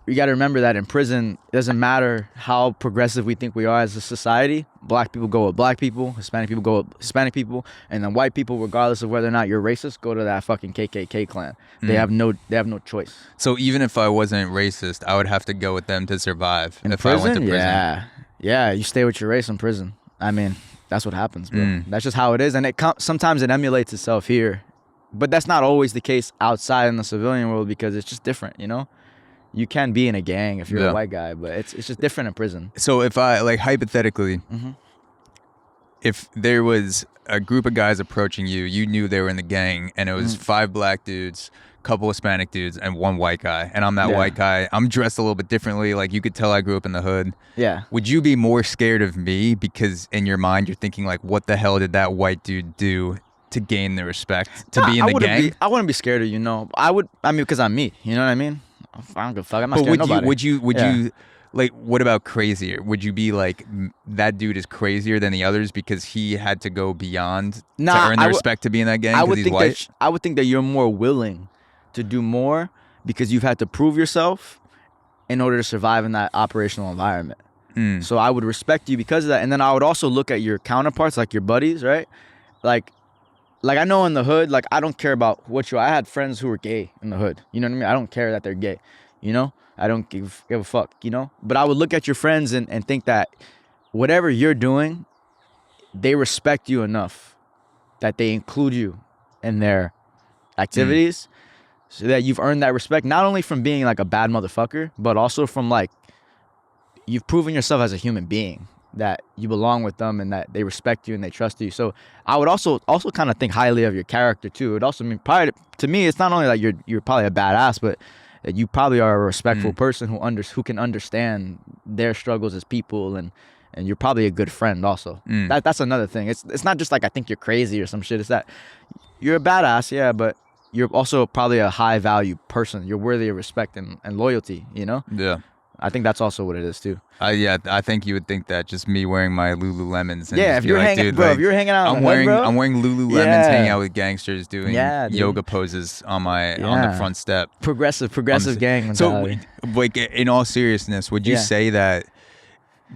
You got to remember that in prison, it doesn't matter how progressive we think we are as a society. Black people go with black people, Hispanic people go with Hispanic people, and then white people, regardless of whether or not you're racist, go to that fucking KKK clan. They have no choice. So even if I wasn't racist, I would have to go with them to survive. I went to prison. Yeah, you stay with your race in prison. I mean, that's what happens, bro. That's just how it is, and sometimes it emulates itself here, but that's not always the case outside in the civilian world because it's just different, You can be in a gang if you're a white guy, but it's just different in prison. So if I, like, hypothetically, if there was a group of guys approaching you, you knew they were in the gang, and it was 5 black dudes, couple Hispanic dudes, and 1 white guy, and I'm that white guy, I'm dressed a little bit differently, like you could tell I grew up in the hood. Yeah. Would you be more scared of me because in your mind you're thinking like, what the hell did that white dude do to gain the respect to be in the gang? I wouldn't be scared of you, because I'm me, you know what I mean? I don't give a fuck. I'm not scared of nobody. Would you like, what about crazier? Would you be like, that dude is crazier than the others because he had to go beyond to earn the respect to be in that gang because he's white? I would think that you're more willing to do more because you've had to prove yourself in order to survive in that operational environment. So I would respect you because of that. And then I would also look at your counterparts, like your buddies, right? Like I know in the hood, like I don't care about I had friends who were gay in the hood. You know what I mean? I don't care that they're gay. I don't give a fuck, But I would look at your friends and think that whatever you're doing, they respect you enough that they include you in their activities so that you've earned that respect, not only from being like a bad motherfucker, but also from like, you've proven yourself as a human being. that you belong with them and that they respect you and they trust you. So I would also kind of think highly of your character too. It also mean probably to me, it's not only like you're probably a badass, but that you probably are a respectful person who can understand their struggles as people, and you're probably a good friend also. That's another thing. It's not just like I think you're crazy or some shit. It's that you're a badass, yeah, but you're also probably a high value person. You're worthy of respect and loyalty, you know? Yeah. I think that's also what it is too. Yeah, I think you would think that just me wearing my Lululemons. And Yeah, just if be you're like, hanging, dude, bro, like, if you're hanging out in I'm the wearing hood, bro, I'm wearing Lululemons, Yeah. hanging out with gangsters, doing Yeah, dude. yoga poses on my on Yeah. the front step. progressive gang So, mentality. like, in all seriousness, would you Yeah. say that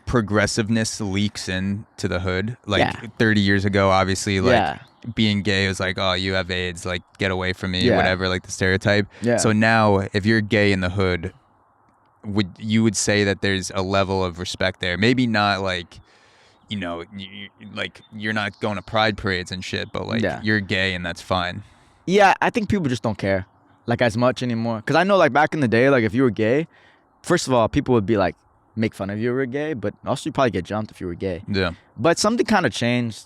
progressiveness leaks into the hood? Like, Yeah. 30 years ago, obviously, like, Yeah. being gay was like, oh, you have AIDS, like, get away from me, Yeah. whatever, like the stereotype. Yeah. So now, if you're gay in the hood, would say that there's a level of respect there? Maybe not like, like you're not going to pride parades and shit, but like Yeah. you're gay and that's fine. Yeah, I think people just don't care like as much anymore. Cause I know like back in the day, like if you were gay, first of all, people would be like make fun of you if you were gay, but also you probably get jumped if you were gay. Yeah. But something kind of changed,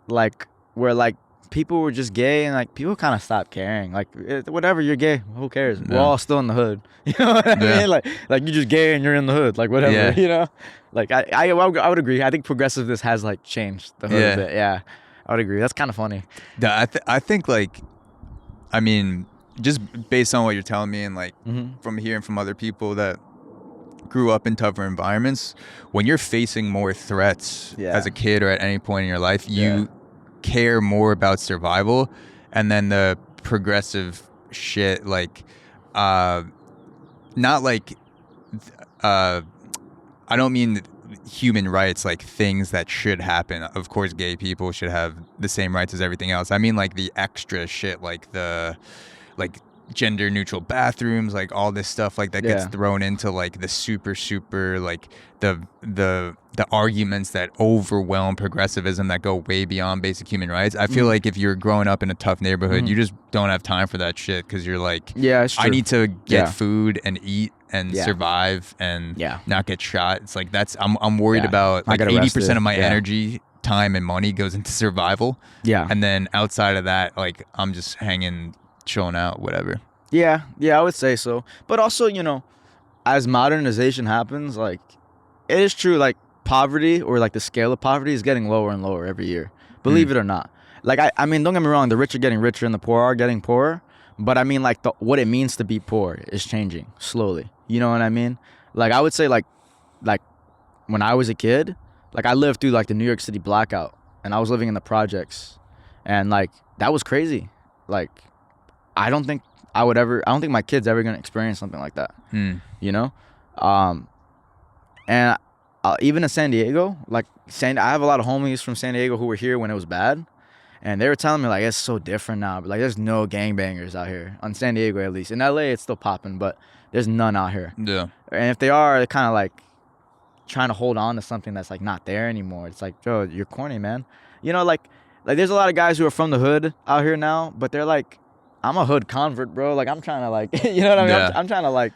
like where like people were just gay and like people kind of stopped caring. Like whatever, you're gay, who cares? We're Yeah. all still in the hood. You know what I Yeah. mean? Like you're just gay and you're in the hood. Like whatever. Yeah. You know? Like I would agree. I think progressiveness has like changed the hood Yeah. a bit. Yeah, I would agree. That's kind of funny. I think like, I mean, just based on what you're telling me and like from hearing from other people that grew up in tougher environments, when you're facing more threats as a kid or at any point in your life, you care more about survival, and then the progressive shit, like not like I don't mean human rights, like things that should happen. Of course, gay people should have the same rights as everything else. I mean like the extra shit, like the gender neutral bathrooms, like all this stuff like that gets thrown into like the super like the arguments that overwhelm progressivism that go way beyond basic human rights. I feel like if you're growing up in a tough neighborhood, you just don't have time for that shit, because you're like, it's true. I need to get food and eat and survive and not get shot. It's like I'm worried about like 80% of my energy, time, and money goes into survival. And then outside of that, like I'm just hanging, chilling out, whatever. Yeah, I would say so. But also, you know, as modernization happens, like it is true, like poverty, or like the scale of poverty, is getting lower and lower every year. Believe it or not. Like I mean, don't get me wrong, the rich are getting richer and the poor are getting poorer. But I mean, like what it means to be poor is changing slowly. You know what I mean? Like I would say like when I was a kid, like I lived through like the New York City blackout, and I was living in the projects, and like that was crazy. Like I don't think my kid's ever gonna experience something like that. You know? And even in San Diego, like I have a lot of homies from San Diego who were here when it was bad, and they were telling me like it's so different now. But like there's no gangbangers out here on San Diego, at least. In LA it's still popping, but there's none out here. Yeah. And if they are, they're kind of like trying to hold on to something that's like not there anymore. It's like, Joe, you're corny, man. You know, like there's a lot of guys who are from the hood out here now, but they're like, I'm a hood convert, bro. Like I'm trying to like, you know what I mean? Yeah. I'm trying to like,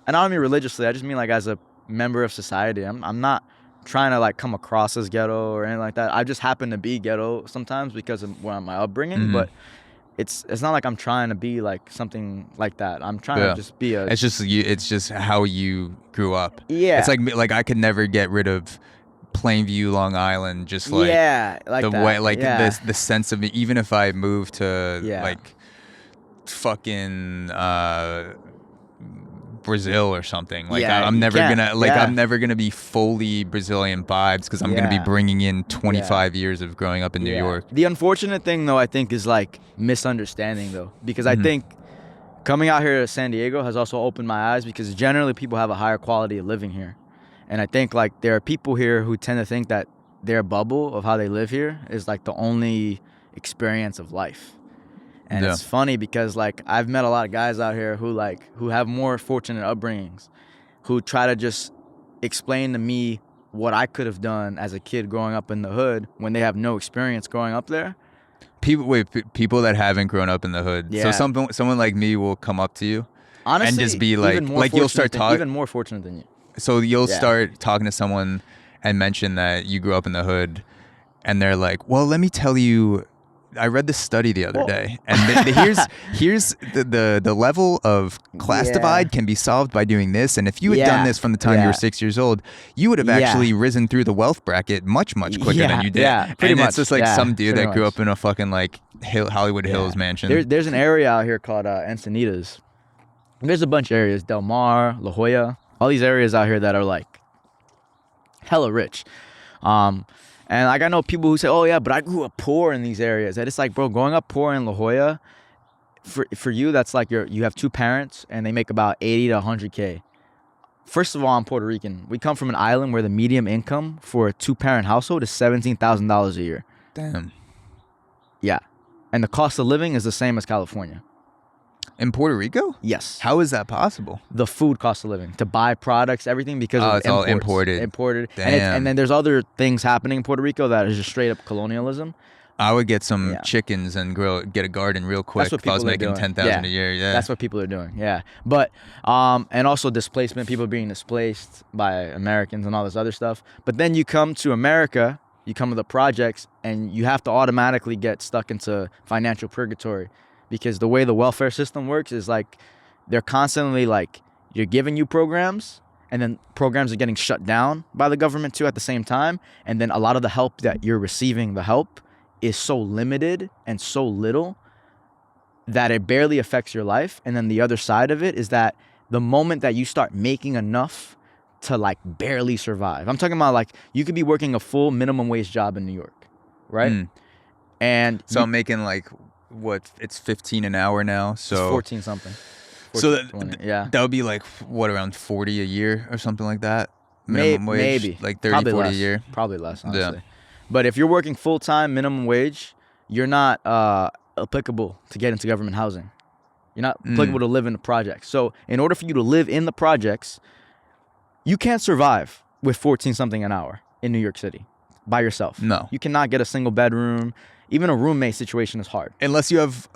and I don't mean religiously. I just mean like as a member of society. I'm not trying to like come across as ghetto or anything like that. I just happen to be ghetto sometimes because of my upbringing, but it's not like I'm trying to be like something like that. I'm trying to just be a. It's just you. It's just how you grew up. Yeah. It's like I could never get rid of Plainview, Long Island. Just like like the that. way, like the sense of me. Even if I moved to like fucking Brazil or something, like I'm never gonna I'm never gonna be fully Brazilian vibes, because I'm gonna be bringing in 25 years of growing up in New York. The unfortunate thing though, I think, is like misunderstanding though, because I think coming out here to San Diego has also opened my eyes, because generally people have a higher quality of living here, and I think like there are people here who tend to think that their bubble of how they live here is like the only experience of life. And it's funny because like I've met a lot of guys out here who have more fortunate upbringings, who try to just explain to me what I could have done as a kid growing up in the hood when they have no experience growing up there. People that haven't grown up in the hood. So someone like me will come up to you, honestly, and just be like you'll start talking. Even more fortunate than you. So you'll start talking to someone, and mention that you grew up in the hood, and they're like, well, let me tell you, I read this study the other day, and here's the level of class divide can be solved by doing this, and if you had done this from the time you were 6 years old, you would have actually risen through the wealth bracket much quicker than you did. Yeah, pretty much. It's just like some dude that grew up in a fucking like Hollywood Hills mansion. There's an area out here called Encinitas. There's a bunch of areas, Del Mar, La Jolla, all these areas out here that are like hella rich. And like I know people who say, oh yeah, but I grew up poor in these areas. And it's like, bro, growing up poor in La Jolla, for you, that's like you have two parents and they make about 80 to 100K. First of all, I'm Puerto Rican. We come from an island where the median income for a two-parent household is $17,000 a year. Damn. Yeah. And the cost of living is the same as California. In Puerto Rico? Yes. How is that possible? The food cost of living, to buy products, everything, because it's all imported. Damn. And then there's other things happening in Puerto Rico that is just straight up colonialism. I would get some chickens and get a garden real quick if I was making $10,000 a year. Yeah, that's what people are doing. Yeah, but and also displacement, people being displaced by Americans and all this other stuff. But then you come to America, you come to the projects, and you have to automatically get stuck into financial purgatory. Because the way the welfare system works is like they're constantly like you're giving you programs and then programs are getting shut down by the government too at the same time. And then a lot of the help that you're receiving, the help is so limited and so little that it barely affects your life. And then the other side of it is that the moment that you start making enough to like barely survive, I'm talking about like you could be working a full minimum wage job in New York, right? And so I'm making like what, it's 15 an hour now, so it's 14 something. 14, so that 20, that would be like what, around 40 a year or something like that. Minimum wage, maybe like 30, probably 40 less. a year. Probably less, honestly. But if you're working full time minimum wage, you're not applicable to get into government housing. You're not applicable to live in the projects. So in order for you to live in the projects, you can't survive with 14 something an hour in New York City by yourself. No, you cannot get a single bedroom. Even a roommate situation is hard. Unless you have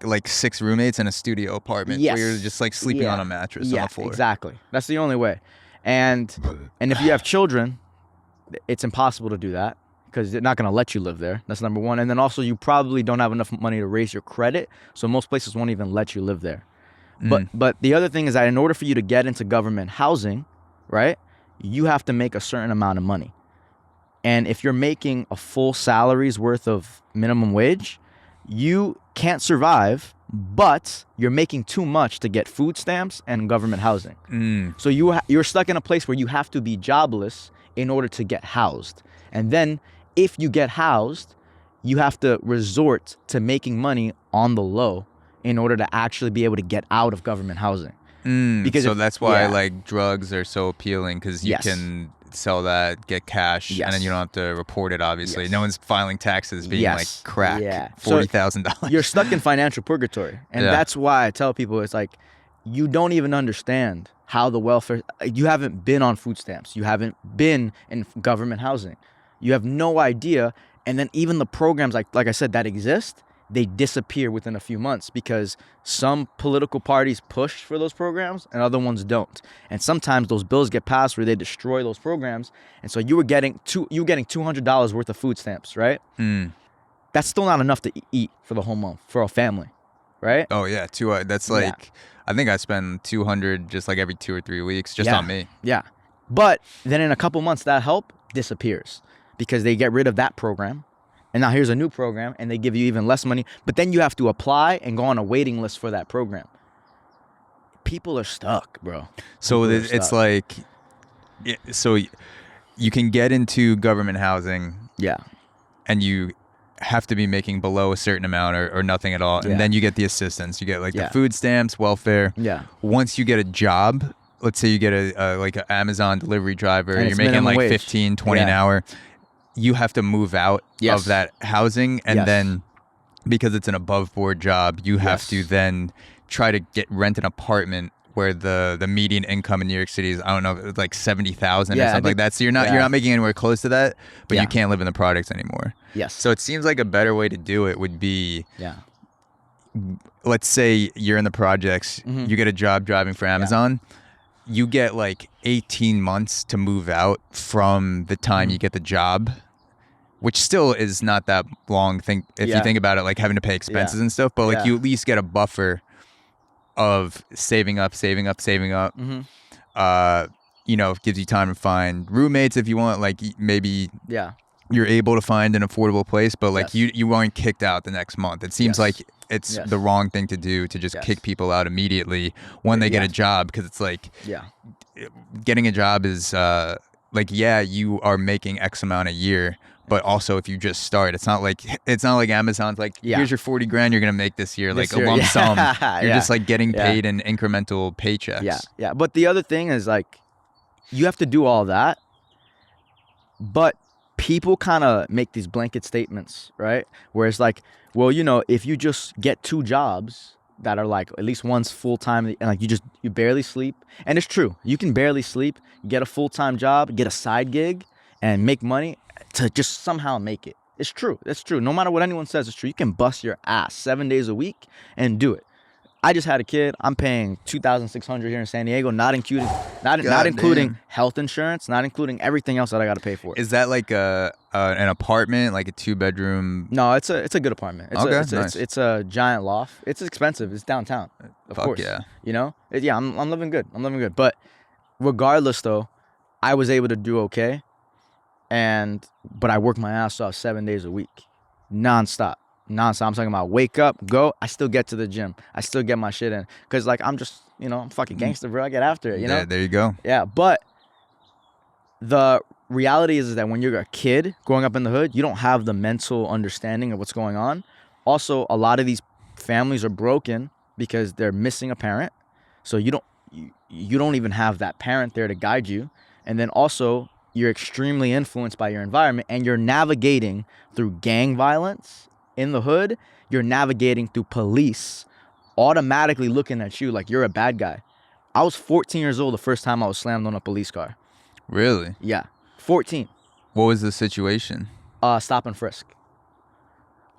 like 6 roommates in a studio apartment where you're just like sleeping on a mattress on the floor. Exactly. That's the only way. And if you have children, it's impossible to do that because they're not going to let you live there. That's number one. And then also you probably don't have enough money to raise your credit. So most places won't even let you live there. But the other thing is that in order for you to get into government housing, right, you have to make a certain amount of money. And if you're making a full salary's worth of minimum wage, you can't survive, but you're making too much to get food stamps and government housing. So you're stuck in a place where you have to be jobless in order to get housed. And then if you get housed, you have to resort to making money on the low in order to actually be able to get out of government housing. Because that's why like drugs are so appealing, because you can sell that, get cash, and then you don't have to report it, obviously. No one's filing taxes being like crack, $40,000. So you're stuck in financial purgatory. And that's why I tell people, it's like, you don't even understand how the welfare, you haven't been on food stamps. You haven't been in government housing. You have no idea. And then even the programs, like I said, that exist, they disappear within a few months because some political parties push for those programs and other ones don't. And sometimes those bills get passed where they destroy those programs. And so you were getting $200 worth of food stamps, right? That's still not enough to eat for the whole month for a family, right? Oh yeah, that's like I think I spend $200 just like every 2 or 3 weeks just on me. Yeah, but then in a couple months that help disappears because they get rid of that program. And now here's a new program, and they give you even less money. But then you have to apply and go on a waiting list for that program. People are stuck, bro. So it's like, so you can get into government housing. Yeah. And you have to be making below a certain amount or nothing at all. And then you get the assistance. You get like the food stamps, welfare. Yeah. Once you get a job, let's say you get like an Amazon delivery driver, and you're making like wage. 15, 20 an hour. You have to move out of that housing, and then because it's an above board job, you have to then try to rent an apartment where the median income in New York City is, I don't know, like 70,000 or something like that. So you're not making anywhere close to that, but you can't live in the projects anymore. Yes. So it seems like a better way to do it would be, let's say you're in the projects, you get a job driving for Amazon. you get like 18 months to move out from the time you get the job, which still is not that long. If you think about it, like having to pay expenses and stuff, but like you at least get a buffer of saving up. Mm-hmm. You know, gives you time to find roommates if you want. Like maybe you're able to find an affordable place, but like you aren't kicked out the next month. It seems like it's the wrong thing to do to just kick people out immediately when they get a job, because it's like getting a job is like you are making X amount a year, but also if you just start, it's not like Amazon's like here's your 40 grand you're gonna make this year, like a lump sum. You're just like getting paid in incremental paychecks. But the other thing is like you have to do all that, but people kind of make these blanket statements, right? Where it's like, well, you know, if you just get 2 jobs that are like at least one's full-time and like you barely sleep. And it's true. You can barely sleep, get a full-time job, get a side gig and make money to just somehow make it. It's true. It's true. No matter what anyone says, it's true. You can bust your ass 7 days a week and do it. I just had a kid. I'm paying $2,600 here in San Diego, not including health insurance, not including everything else that I got to pay for. Is that like an apartment, like a 2-bedroom? No, it's a good apartment. Nice. It's a giant loft. It's expensive. It's downtown, of course. Yeah. You know, I'm living good. But regardless, though, I was able to do okay, but I work my ass off 7 days a week, nonstop. I'm talking about wake up, go. I still get to the gym. I still get my shit in. Because, like, I'm just, you know, I'm fucking gangster, bro. I get after it, you know? Yeah, there you go. Yeah, but the reality is that when you're a kid growing up in the hood, you don't have the mental understanding of what's going on. Also, a lot of these families are broken because they're missing a parent. So you don't even have that parent there to guide you. And then also, you're extremely influenced by your environment, and you're navigating through gang violence in the hood. You're navigating through police automatically looking at you like you're a bad guy. I was 14 years old the first time I was slammed on a police car. Really? Yeah, 14. What was the situation? Stop and frisk.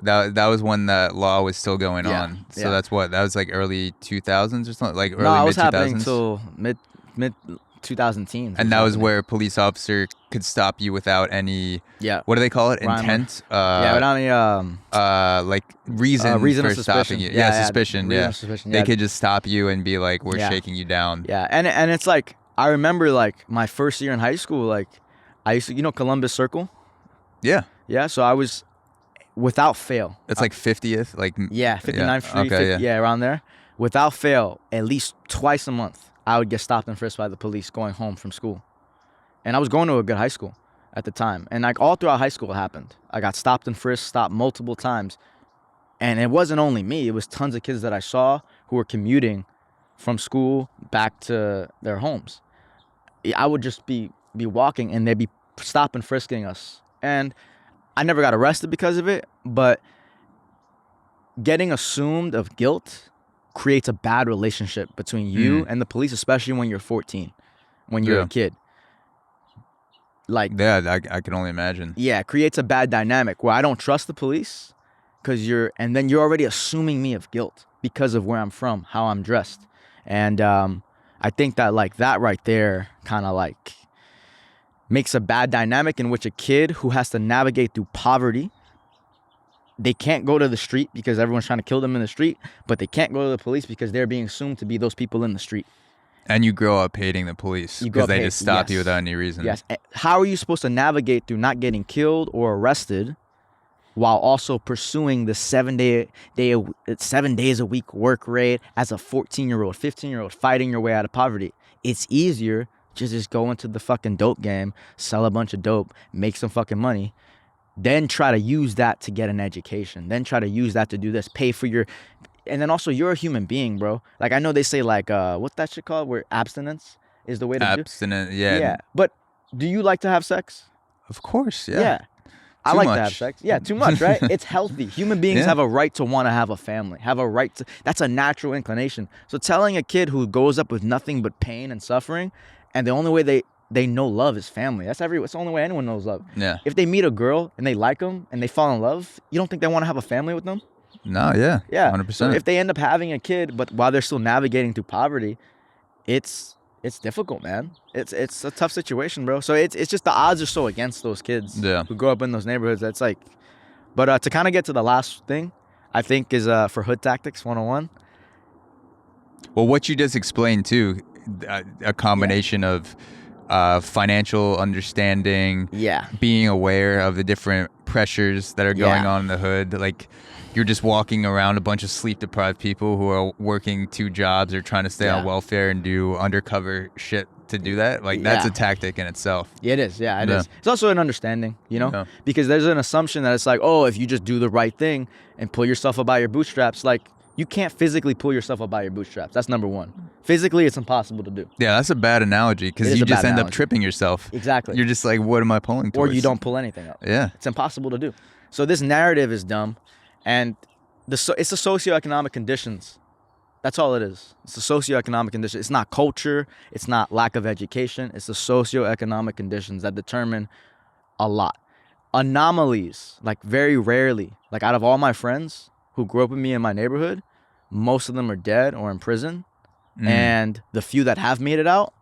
That was when that law was still going on. So that was like early 2000s or something, like early mid 2000s. No, it was happening until mid 2010s. And that was where a police officer could stop you without any, what do they call it? Intent? Without any like reason for stopping you. Suspicion. Suspicion. They could just stop you and be like, we're shaking you down. Yeah, and it's like, I remember like my first year in high school, like I used to, you know, Columbus Circle? Yeah. Yeah, so I was, without fail. It's like 50th? Like 59th Street, okay, around there. Without fail, at least twice a month, I would get stopped and frisked by the police going home from school. And I was going to a good high school at the time. And like all throughout high school it happened. I got stopped and frisked, stopped multiple times. And it wasn't only me. It was tons of kids that I saw who were commuting from school back to their homes. I would just be walking and they'd be stop and frisking us. And I never got arrested because of it. But getting assumed of guilt creates a bad relationship between you and the police, especially when you're 14, when you're a kid. Like, I can only imagine. Yeah, it creates a bad dynamic where I don't trust the police and then you're already assuming me of guilt because of where I'm from, how I'm dressed. And I think that like that right there kind of like makes a bad dynamic in which a kid who has to navigate through poverty, they can't go to the street because everyone's trying to kill them in the street, but they can't go to the police because they're being assumed to be those people in the street. And you grow up hating the police because they just stop you without any reason. Yes. How are you supposed to navigate through not getting killed or arrested while also pursuing the 7 days a week work rate as a 14-year-old, 15-year-old fighting your way out of poverty? It's easier to just go into the fucking dope game, sell a bunch of dope, make some fucking money, then try to use that to get an education, then try to use that to do this, pay for your, and then also you're a human being, bro. Like I know they say like, what's that shit called? Where abstinence is the way to do it? Abstinence, yeah. Yeah, but do you like to have sex? Of course, yeah. Yeah. I like to have sex. Yeah, too much, right? It's healthy. Human beings have a right to want to have a family, have a right to, that's a natural inclination. So telling a kid who goes up with nothing but pain and suffering, and the only way they know love is family. It's the only way anyone knows love. Yeah. If they meet a girl and they like them and they fall in love, you don't think they want to have a family with them? No, yeah. 100%. So if they end up having a kid, but while they're still navigating through poverty, it's it's difficult, man. It's a tough situation, bro. So it's just the odds are so against those kids who grow up in those neighborhoods. That's like, but to kind of get to the last thing, I think is for Hood Tactics 101. Well, what you just explained too, a combination of financial understanding, being aware of the different pressures that are going on in the hood. Like, you're just walking around a bunch of sleep-deprived people who are working 2 jobs or trying to stay on welfare and do undercover shit to do that. Like, that's a tactic in itself. Yeah, it is. Yeah, it is. It's also an understanding, you know, because there's an assumption that it's like, oh, if you just do the right thing and pull yourself up by your bootstraps, like, you can't physically pull yourself up by your bootstraps. That's number one. Physically, it's impossible to do. Yeah, that's a bad analogy because you just end up tripping yourself. Exactly. You're just like, what am I pulling towards? Or you don't pull anything up. Yeah. It's impossible to do. So this narrative is dumb, and it's the socioeconomic conditions. That's all it is. It's the socioeconomic conditions. It's not culture. It's not lack of education. It's the socioeconomic conditions that determine a lot. Anomalies, like very rarely, like out of all my friends who grew up with me in my neighborhood, most of them are dead or in prison. And the few that have made it out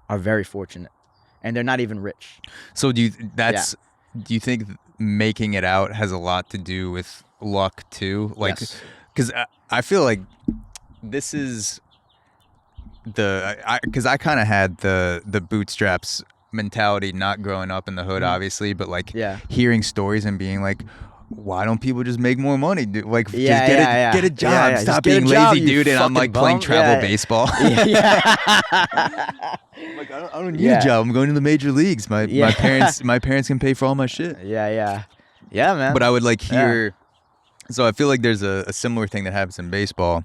are very fortunate. And they're not even rich. So do you think making it out has a lot to do with luck too? Like, because I feel like this is because I kind of had the bootstraps mentality, not growing up in the hood, obviously, but like hearing stories and being like, why don't people just make more money? Like, just get a job. Stop being lazy, dude. And I'm like playing travel baseball. Like, I don't need a job. I'm going to the major leagues. My parents can pay for all my shit. Yeah, man. But I would like hear. So I feel like there's a similar thing that happens in baseball,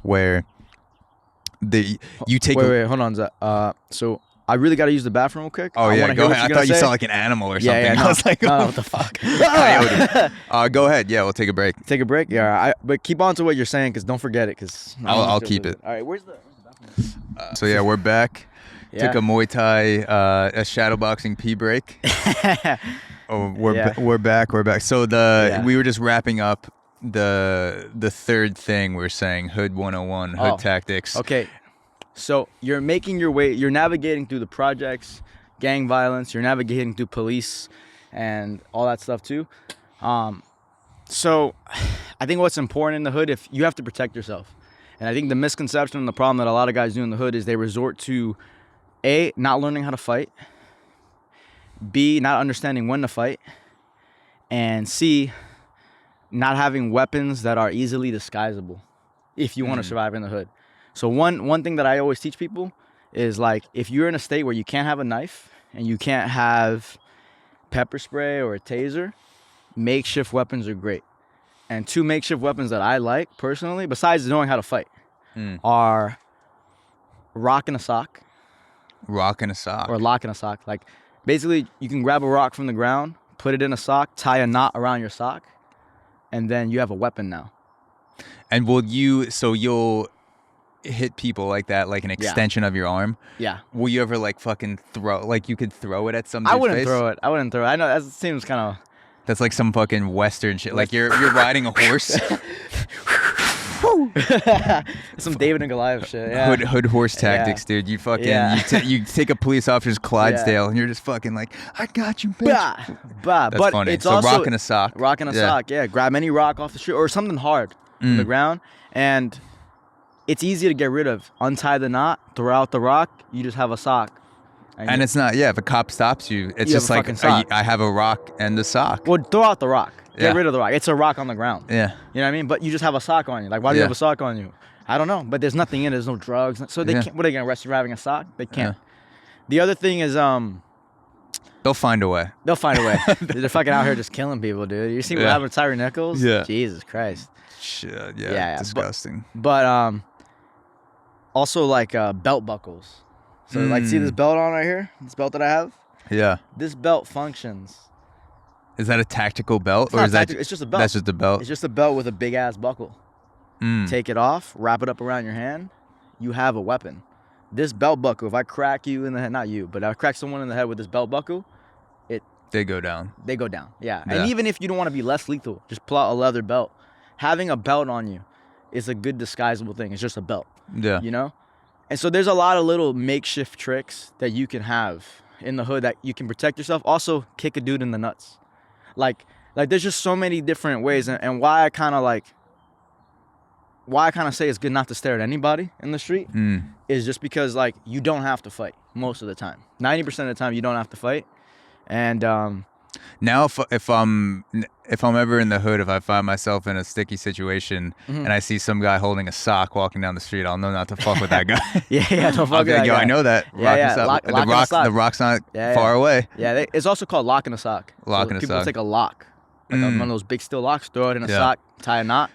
where you take. Wait, hold on, Zach. So I really got to use the bathroom real quick. Oh, yeah, go ahead. I thought you sounded like an animal or something. Yeah, I was like, no, what the fuck? Coyote. Go ahead. Yeah, we'll take a break. Take a break? Yeah, but keep on to what you're saying, because don't forget it, because I'll keep it. All right, where's the bathroom? So, yeah, we're back. Took a Muay Thai, a shadowboxing pee break. We're back. So we were just wrapping up the third thing we're saying, Hood 101, Hood Tactics. Okay. So you're making your way, you're navigating through the projects, gang violence, you're navigating through police and all that stuff too. So I think what's important in the hood, if you have to protect yourself. And I think the misconception and the problem that a lot of guys do in the hood is they resort to A, not learning how to fight, B, not understanding when to fight, and C, not having weapons that are easily disguisable if you want to survive in the hood. So one thing that I always teach people is, like, if you're in a state where you can't have a knife and you can't have pepper spray or a taser, makeshift weapons are great. And 2 makeshift weapons that I like personally, besides knowing how to fight, are rock and a sock. Rock and a sock. Or lock and a sock. Like, basically, you can grab a rock from the ground, put it in a sock, tie a knot around your sock, and then you have a weapon now. And you'll hit people like that, like an extension of your arm? Yeah. Will you ever like fucking throw, like you could throw it at somebody's face? I wouldn't throw it. I know that seems kind of... That's like some fucking Western shit. Like you're riding a horse. Some David and Goliath shit. Yeah. Hood horse tactics, dude. You fucking you take a police officer's Clydesdale and you're just fucking like, I got you, bitch. That's but funny. It's so also rock and a sock. Rock and a sock. Yeah. Grab any rock off the street or something hard from the ground, and it's easy to get rid of. Untie the knot, throw out the rock. You just have a sock. And it's not, if a cop stops you, it's just like, I have a rock and a sock. Well, throw out the rock. Get rid of the rock. It's a rock on the ground. Yeah. You know what I mean? But you just have a sock on you. Like, why do you have a sock on you? I don't know. But there's nothing in it. There's no drugs. So they can't, what are they going to arrest you for having a sock? They can't. The other thing is, they'll find a way. They're fucking out here just killing people, dude. You see what happened to Tyree Nichols? Yeah. Jesus Christ. Shit, yeah. Disgusting. But also, like, belt buckles. So, like, see this belt on right here? This belt that I have? Yeah. This belt functions. Is that a tactical belt? It's just a belt. That's just a belt? It's just a belt with a big-ass buckle. Take it off, wrap it up around your hand, you have a weapon. This belt buckle, if I crack you in the head, not you, but I crack someone in the head with this belt buckle, they go down. They go down, yeah. And even if you don't want to be less lethal, just pull out a leather belt. Having a belt on you is a good disguisable thing. It's just a belt. Yeah. You know? And so there's a lot of little makeshift tricks that you can have in the hood that you can protect yourself. Also, kick a dude in the nuts. Like there's just so many different ways. And why I kind of say it's good not to stare at anybody in the street is just because, like, you don't have to fight most of the time. 90% of the time, you don't have to fight. And now, if I'm ever in the hood, if I find myself in a sticky situation and I see some guy holding a sock walking down the street, I'll know not to fuck with that guy. don't fuck with that yo, guy. I know that. The rock's not far away. Yeah, it's also called locking a sock. Locking a sock. People take a lock, like one of those big steel locks, throw it in a sock, tie a knot.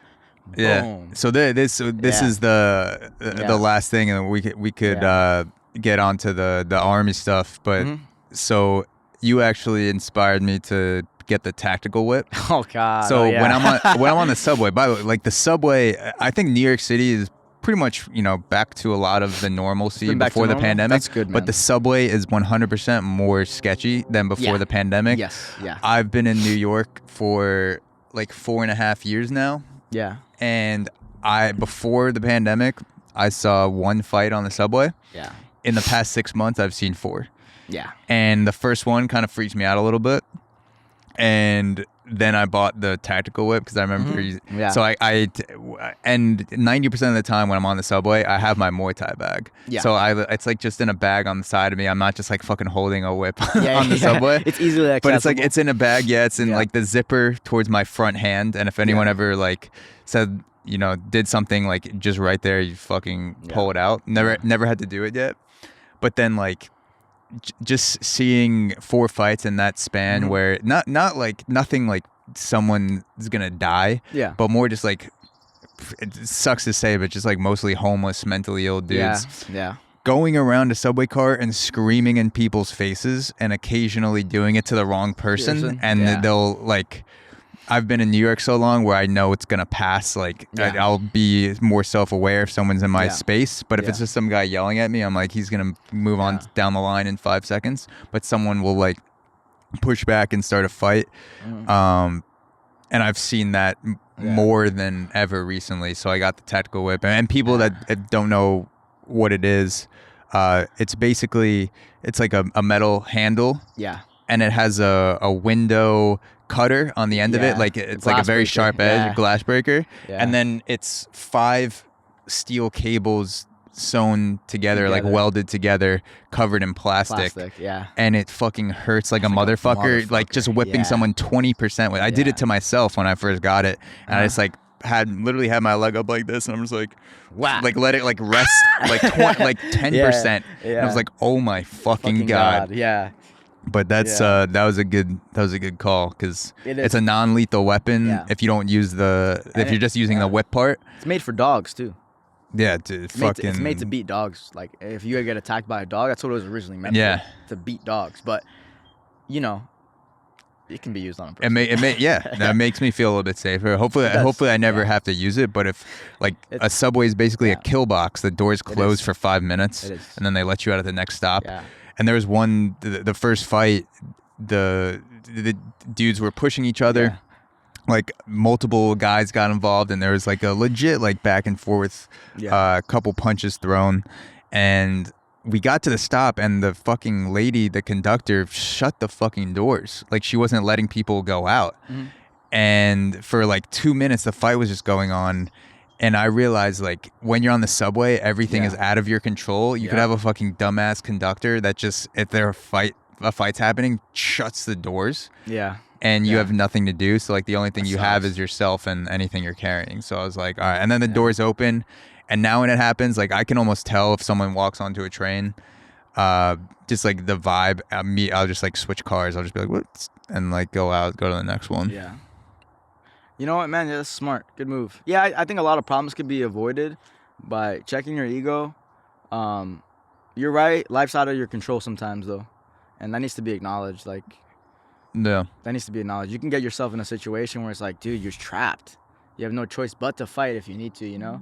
Yeah. Boom. So this is the last thing, and we could get onto the army stuff, but so you actually inspired me to get the tactical whip. Oh God. So when I'm on the subway, by the way, like the subway, I think New York City is pretty much, back to a lot of the normalcy before the pandemic. That's good, man. But the subway is 100% more sketchy than before the pandemic. Yes. Yeah. I've been in New York for like 4.5 years now. Yeah. And before the pandemic, I saw one fight on the subway. Yeah. In the past 6 months, I've seen 4. Yeah. And the first one kind of freaked me out a little bit. And then I bought the tactical whip because I remember. So and 90% of the time when I'm on the subway, I have my Muay Thai bag. Yeah. So it's like just in a bag on the side of me. I'm not just like fucking holding a whip on the subway. It's easily accessible. But it's like it's in a bag. Yeah, it's in like the zipper towards my front hand. And if anyone ever like said, did something like just right there, you fucking pull it out. Never had to do it yet. But then like just seeing 4 fights in that span where not like nothing like someone is gonna die, but more just like, it sucks to say, but just like mostly homeless, mentally ill dudes going around a subway car and screaming in people's faces and occasionally doing it to the wrong person. And they'll like, I've been in New York so long where I know it's going to pass. Like I'll be more self-aware if someone's in my space. But if it's just some guy yelling at me, I'm like, he's going to move on down the line in 5 seconds. But someone will like push back and start a fight. And I've seen that more than ever recently. So I got the tactical whip. And people that don't know what it is, it's basically, it's like a metal handle. Yeah. And it has a window cutter on the end of it, like it's like a very sharp edge, glass breaker, and then it's 5 steel cables sewn together, like welded together, covered in plastic. And it fucking hurts like a motherfucker, like just whipping someone 20% with. I did it to myself when I first got it, and I just like literally had my leg up like this, and I'm just like, wow, like let it like rest like 10%, and I was like, oh my fucking god. But that's that was a good call because it's a non-lethal weapon if you don't use if you're just using the whip part. It's made for dogs too. Yeah, dude, it's made to beat dogs. Like if you get attacked by a dog, that's what it was originally meant for, to beat dogs. But it can be used on a person. That makes me feel a little bit safer. Hopefully I never have to use it. But if like a subway is basically a kill box, the doors close for 5 minutes and then they let you out at the next stop. And there was one, the first fight, the dudes were pushing each other. Like multiple guys got involved, and there was like a legit like back and forth, couple punches thrown, and we got to the stop, and the fucking lady, the conductor, shut the fucking doors. Like she wasn't letting people go out, and for like 2 minutes the fight was just going on. And I realized, like, when you're on the subway, everything is out of your control. You could have a fucking dumbass conductor that just, if a fight's happening, shuts the doors. And you have nothing to do. So, like, the only thing you have is yourself and anything you're carrying. So I was like, all right. And then the doors open. And now when it happens, like, I can almost tell if someone walks onto a train. Just, like, the vibe. I'll just, like, switch cars. I'll just be like, what? And, like, go to the next one. You know what, man? Yeah, that's smart. Good move. Yeah, I think a lot of problems could be avoided by checking your ego. You're right. Life's out of your control sometimes, though. And that needs to be acknowledged. Like, that needs to be acknowledged. You can get yourself in a situation where it's like, dude, you're trapped. You have no choice but to fight if you need to,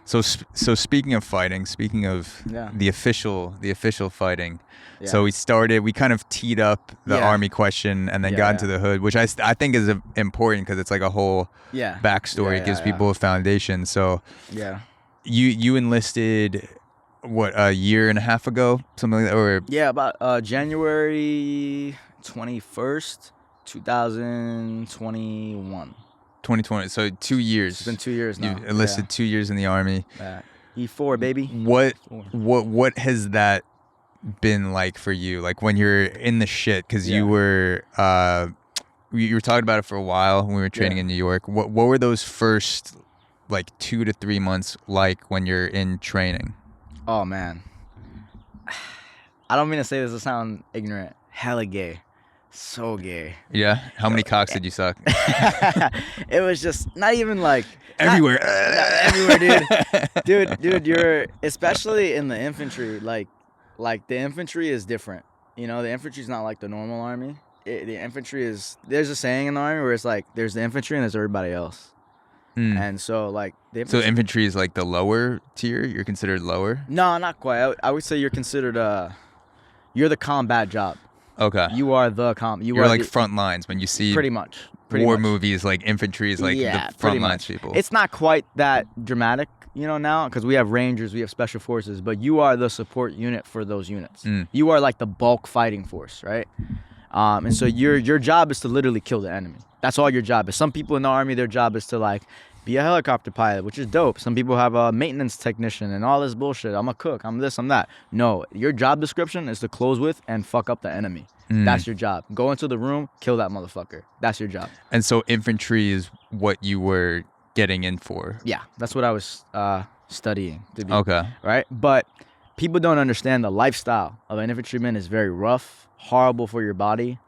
So speaking of fighting, the official fighting. So we kind of teed up the army question and then got into the hood, which I think is important because it's like a whole backstory. It gives people a foundation. So you enlisted what, a year and a half ago, something like that, or Yeah, about January 21st, 2021. 2020? So 2 years. It's been 2 years now. You enlisted 2 years in the Army. E4, baby. What E4. what has that been like for you? Like when you're in the shit, because Yeah. you were talking about it for a while when we were training in New York. What were those first like 2 to 3 months like when you're in training? Oh man, I don't mean to say this to sound ignorant. Hella gay, so gay. Yeah. How many cocks did you suck? It was just not even like Everywhere. not everywhere, dude. You're especially in the infantry. Like the infantry is different. You know, the infantry is not like the normal army. The infantry is, there's a saying in the army where it's like there's the infantry and there's everybody else. And so like the infantry, So infantry is like the lower tier. You're considered lower. no, not quite. I would say you're considered you're the combat job. Okay. You are the You're like front lines when you see pretty much war movies. Like infantry is like yeah, the front lines people. It's not quite that dramatic, you know, now, because we have rangers, we have special forces, but you are the support unit for those units. You are like the bulk fighting force, right? And so your job is to literally kill the enemy. That's all your job is. Some people in the army, their job is to like be a helicopter pilot, which is dope. Some people have a maintenance technician and all this bullshit. I'm a cook, I'm this, I'm that. No, your job description is to close with and fuck up the enemy. That's your job. Go into the room, kill that motherfucker. That's your job. And so infantry is what you were getting in for. Yeah, that's what I was studying to be. Okay. Right? But people don't understand the lifestyle of an infantryman is very rough, horrible for your body.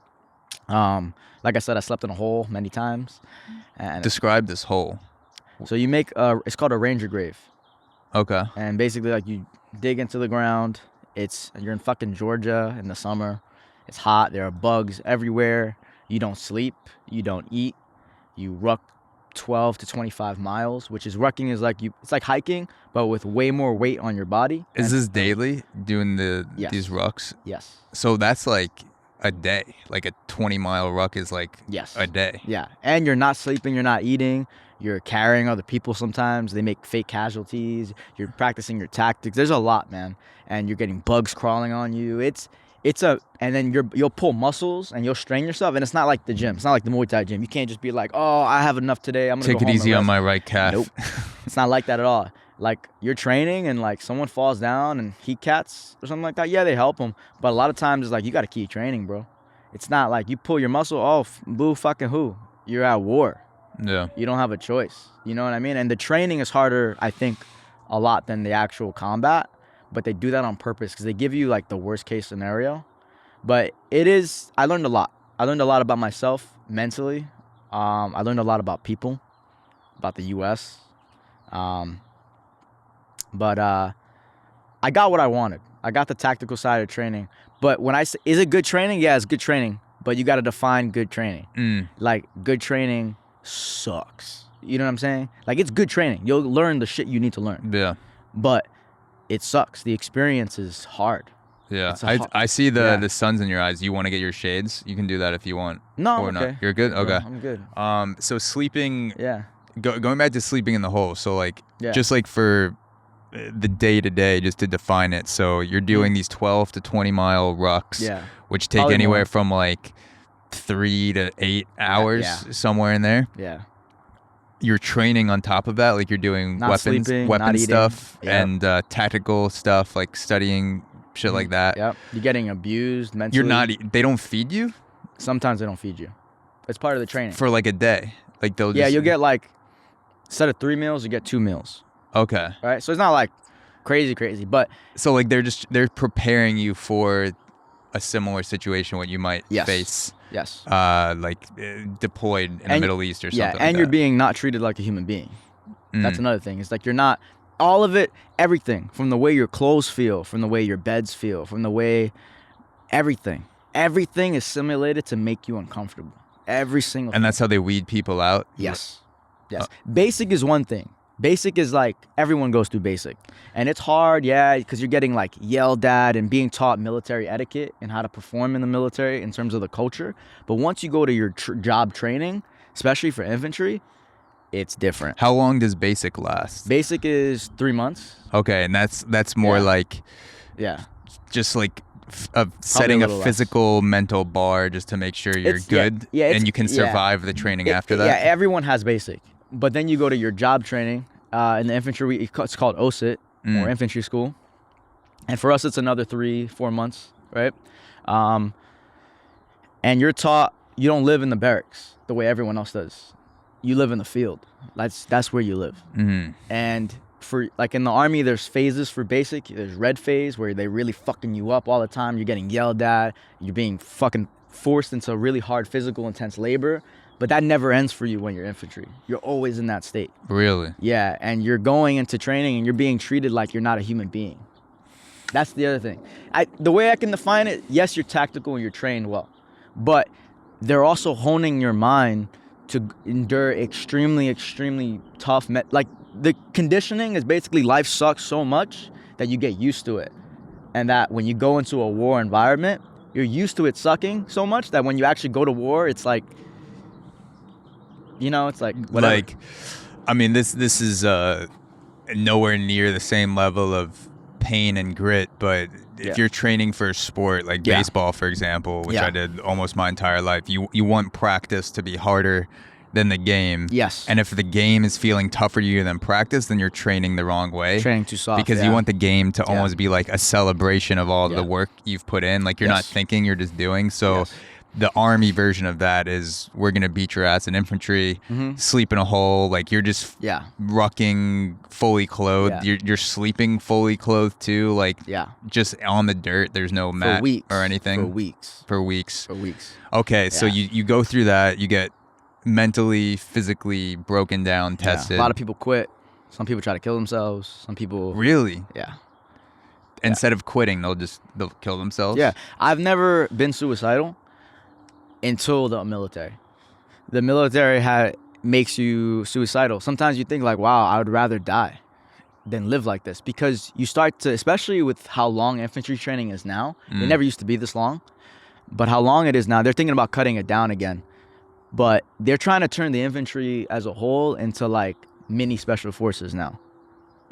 Like I said, I slept in a hole many times. And Describe this hole. so you make it's called a ranger grave. Okay. And basically like you dig into the ground. You're in fucking Georgia in the summer. It's hot. There are bugs everywhere. You don't sleep. You don't eat. You ruck 12 to 25 miles, which is rucking is like it's like hiking, but with way more weight on your body. Is this daily doing Yes. these rucks? Yes. So that's like a day. Like a 20-mile ruck is like Yes. a day. Yeah. And you're not sleeping. You're not eating. You're carrying other people sometimes. They make fake casualties. You're practicing your tactics. There's a lot, man. And you're getting bugs crawling on you. And then you'll pull muscles and you'll strain yourself, and it's not like the gym. It's not like the Muay Thai gym. You can't just be like, oh, I have enough today, I'm gonna Take go it home easy and on rest. my right calf. Nope. It's not like that at all. Like you're training and like someone falls down and heat cats or something like that. Yeah, they help them, but a lot of times it's like you gotta keep training, bro. It's not like you pull your muscle off, boo fucking who. You're at war. Yeah. You don't have a choice. You know what I mean? And the training is harder, I think, a lot than the actual combat. But they do that on purpose because they give you like the worst case scenario. But I learned a lot. I learned a lot about myself mentally. I learned a lot about people, about the U.S. But I got what I wanted. I got the tactical side of training. But when I say, is it good training? Yeah, it's good training. But you got to define good training. Like, good training sucks. You know what I'm saying? Like, it's good training. You'll learn the shit you need to learn. Yeah. But it sucks. The experience is hard. Yeah. I see the suns in your eyes. You want to get your shades? You can do that if you want. No, or okay. not. You're good? Okay. I'm good. So sleeping. Yeah. Going back to sleeping in the hole. So like, Yeah. just like for the day to day, just to define it. So you're doing these 12 to 20-mile rucks, Yeah. which take Probably anywhere more. from like 3 to 8 hours, Yeah. somewhere in there. Yeah. You're training on top of that, like you're doing Not sleeping, weapon not eating. stuff, Yep. and tactical stuff, like studying shit like that. Yep. You're getting abused mentally. You're not. They don't feed you Sometimes they don't feed you. It's part of the training. for like a day. Like they'll. Yeah, just, you'll get like, instead of 3 meals, you get 2 meals. Okay. Right? So it's not like crazy, but So like they're preparing you for a similar situation what you might Yes. face. yes. Deployed in the And- Middle East or something. Yeah, like and you're that. being not treated like a human being. That's Mm. another thing. It's like you're not, all of it, everything, from the way your clothes feel, from the way your beds feel, from the way everything is simulated to make you uncomfortable. Every single thing. And that's how they weed people out. Yes. Basic is one thing. Basic is like, everyone goes through basic. And it's hard, yeah, because you're getting like yelled at and being taught military etiquette and how to perform in the military in terms of the culture. But once you go to your job training, especially for infantry, it's different. How long does basic last? Basic is 3 months. Okay, and that's more Yeah. like Yeah. just like setting a little less. physical mental bar just to make sure you're It's- yeah, good yeah, it's- and you can yeah. survive the training after that. Yeah, everyone has basic. But then you go to your job training. In the infantry, it's called OSIT, or infantry school. And for us, it's another 3-4 months, right? And you're taught, you don't live in the barracks the way everyone else does. You live in the field. That's where you live. Mm-hmm. And for like in the Army, there's phases for basic. There's red phase where they really fucking you up all the time. You're getting yelled at. You're being fucking forced into really hard physical, intense labor. But that never ends for you when you're infantry. You're always in that state. Really? Yeah, and you're going into training and you're being treated like you're not a human being. That's the other thing. The way I can define it, yes, you're tactical and you're trained well. But they're also honing your mind to endure extremely, extremely tough. Like the conditioning is basically life sucks so much that you get used to it. And that when you go into a war environment, you're used to it sucking so much that when you actually go to war, it's like, you know, it's like whatever. Like, I mean, this is nowhere near the same level of pain and grit, but if you're training for a sport like baseball, for example, which I did almost my entire life, you want practice to be harder than the game. Yes. And if the game is feeling tougher to you than practice, then you're training the wrong way. Training too soft. Because you want the game to almost be like a celebration of all the work you've put in. Like you're not thinking, you're just doing. So the Army version of that is we're going to beat your ass in infantry, sleep in a hole. Like you're just rucking fully clothed. You're sleeping fully clothed too. Like just on the dirt. There's no mat or anything. For weeks. Okay. So you go through that. You get mentally, physically broken down, tested. A lot of people quit. Some people try to kill themselves. Some people... Really? Yeah. Instead of quitting, they'll kill themselves? Yeah. I've never been suicidal until the military. The military makes you suicidal. Sometimes you think like, wow, I would rather die than live like this, because you start to, especially with how long infantry training is now, it never used to be this long, but how long it is now, they're thinking about cutting it down again. But they're trying to turn the infantry as a whole into like mini special forces now.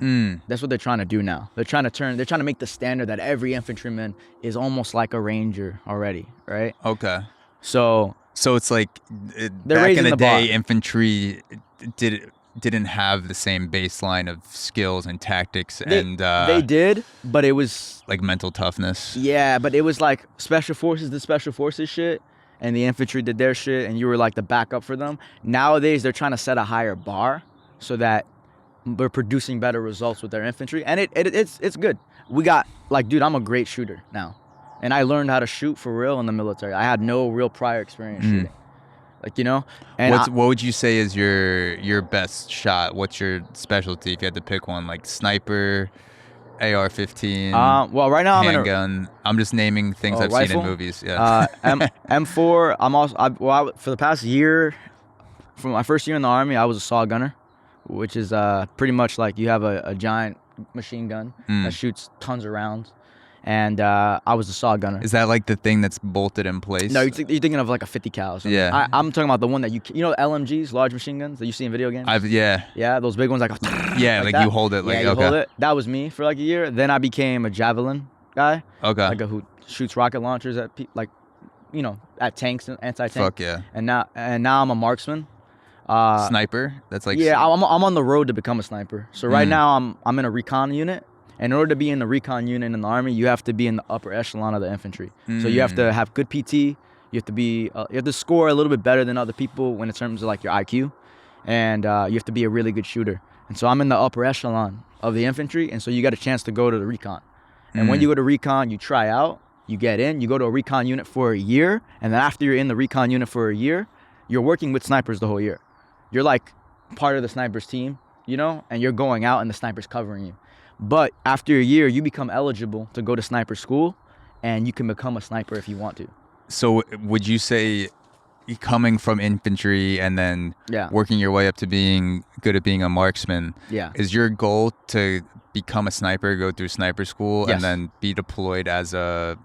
That's what they're trying to do now. They're trying to make the standard that every infantryman is almost like a ranger already, right? Okay. So it's like back in the day, infantry didn't have the same baseline of skills and tactics, they did, but it was like mental toughness. Yeah, but it was like special forces did special forces shit, and the infantry did their shit, and you were like the backup for them. Nowadays, they're trying to set a higher bar so that we're producing better results with their infantry, and it's good. We got like, dude, I'm a great shooter now. And I learned how to shoot for real in the military. I had no real prior experience shooting. Like, you know? And what would you say is your best shot? What's your specialty if you had to pick one? Like sniper, AR-15, well, right now handgun. I'm just naming things I've rifle? seen in movies. Yeah. M4. I'm also for the past year, from my first year in the Army, I was a saw gunner, which is pretty much like you have a giant machine gun that shoots tons of rounds. And I was a saw gunner. Is that like the thing that's bolted in place? No, you're thinking of like a 50 cal or something. Yeah. I'm talking about the one that you know, LMGs, large machine guns that you see in video games? Yeah, those big ones like like that. you hold it. Like, yeah, you hold it. That was me for like a year. Then I became a javelin guy. Okay. Like who shoots rocket launchers at at tanks and anti-tank. Fuck yeah. And now I'm a marksman. Sniper? That's like... Yeah, I'm on the road to become a sniper. So right now I'm in a recon unit. And in order to be in the recon unit in the Army, you have to be in the upper echelon of the infantry. So you have to have good PT. You have to be you have to score a little bit better than other people when in terms of like your IQ, and you have to be a really good shooter. And so I'm in the upper echelon of the infantry, and so you got a chance to go to the recon. And when you go to recon, you try out, you get in, you go to a recon unit for a year, and then after you're in the recon unit for a year, you're working with snipers the whole year. You're like part of the snipers team, you know, and you're going out and the snipers covering you. But after a year, you become eligible to go to sniper school, and you can become a sniper if you want to. So would you say coming from infantry and then working your way up to being good at being a marksman, is your goal to become a sniper, go through sniper school, and then be deployed as a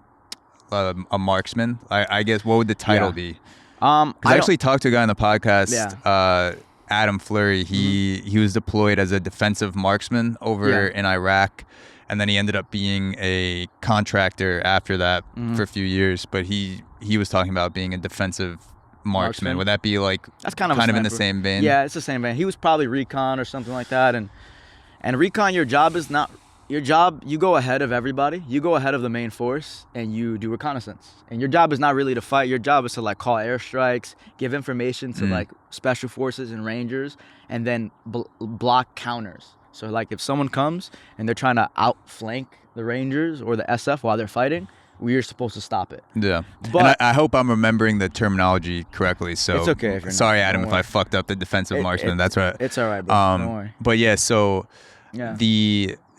marksman? I guess, what would the title be? Because I actually talked to a guy on the podcast, Adam Fleury, he was deployed as a defensive marksman over in Iraq, and then he ended up being a contractor after that for a few years. But he was talking about being a defensive marksman. Would that be like that's kind of in the same vein? Yeah, it's the same vein. He was probably recon or something like that. And recon, your job is not your job. You go ahead of everybody. You go ahead of the main force, and you do reconnaissance. And your job is not really to fight. Your job is to like call airstrikes, give information to like special forces and rangers, and then block counters. So like if someone comes and they're trying to outflank the rangers or the SF while they're fighting, we're supposed to stop it. Yeah. But and I hope I'm remembering the terminology correctly. So it's okay if you're sorry, not. Adam, if I fucked up the defensive marksman. That's right. It's all right, bro. Don't worry. But yeah, so Yeah.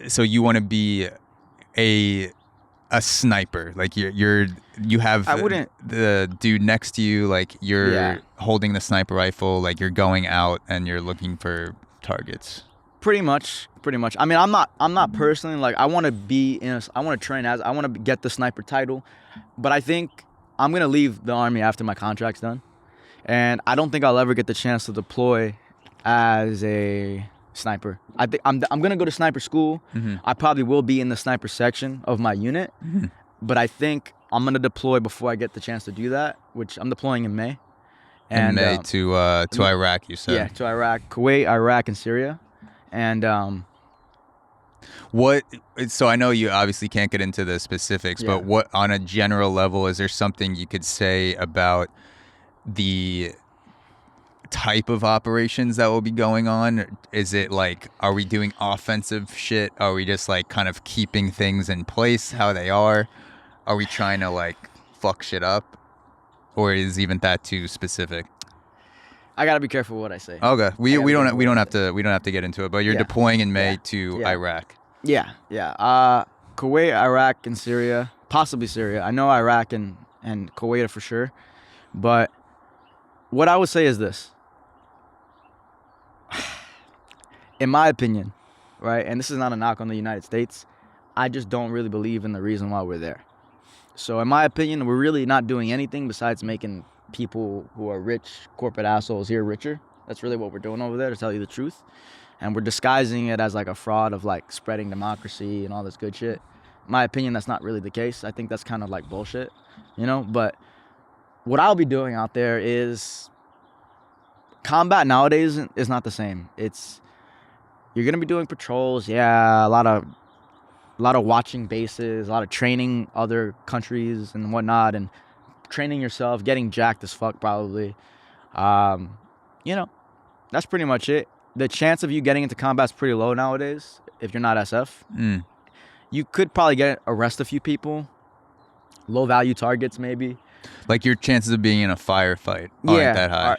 so you want to be a sniper, like you have the dude next to you, like you're holding the sniper rifle, like you're going out and you're looking for targets. Pretty much. I mean, I'm not personally like I want to train as I want to get the sniper title, but I think I'm gonna leave the Army after my contract's done, and I don't think I'll ever get the chance to deploy as a sniper. I think I'm gonna go to sniper school. I probably will be in the sniper section of my unit, but I think I'm gonna deploy before I get the chance to do that, which I'm deploying in May. In May to Iraq, you said? Yeah, to Iraq, Kuwait, Iraq, and Syria. And so I know you obviously can't get into the specifics, but what on a general level, is there something you could say about the type of operations that will be going on? Is it like, are we doing offensive shit? Are we just like kind of keeping things in place how they are? Are we trying to like fuck shit up? Or is even that too specific? I gotta be careful what I say. Okay, we don't have to get into it. But you're deploying in May to Iraq. Yeah. Kuwait, Iraq, and Syria, possibly Syria. I know Iraq and Kuwait for sure. But what I would say is this. In my opinion, right, and this is not a knock on the United States, I just don't really believe in the reason why we're there. So in my opinion, we're really not doing anything besides making people who are rich, corporate assholes here richer. That's really what we're doing over there, to tell you the truth. And we're disguising it as like a fraud of like spreading democracy and all this good shit. In my opinion, that's not really the case. I think that's kind of like bullshit, But what I'll be doing out there is combat nowadays is not the same. You're gonna be doing patrols, a lot of watching bases, a lot of training other countries and whatnot, and training yourself, getting jacked as fuck probably. That's pretty much it. The chance of you getting into combat is pretty low nowadays if you're not SF. You could probably arrest a few people, low value targets maybe. Like your chances of being in a firefight aren't that high.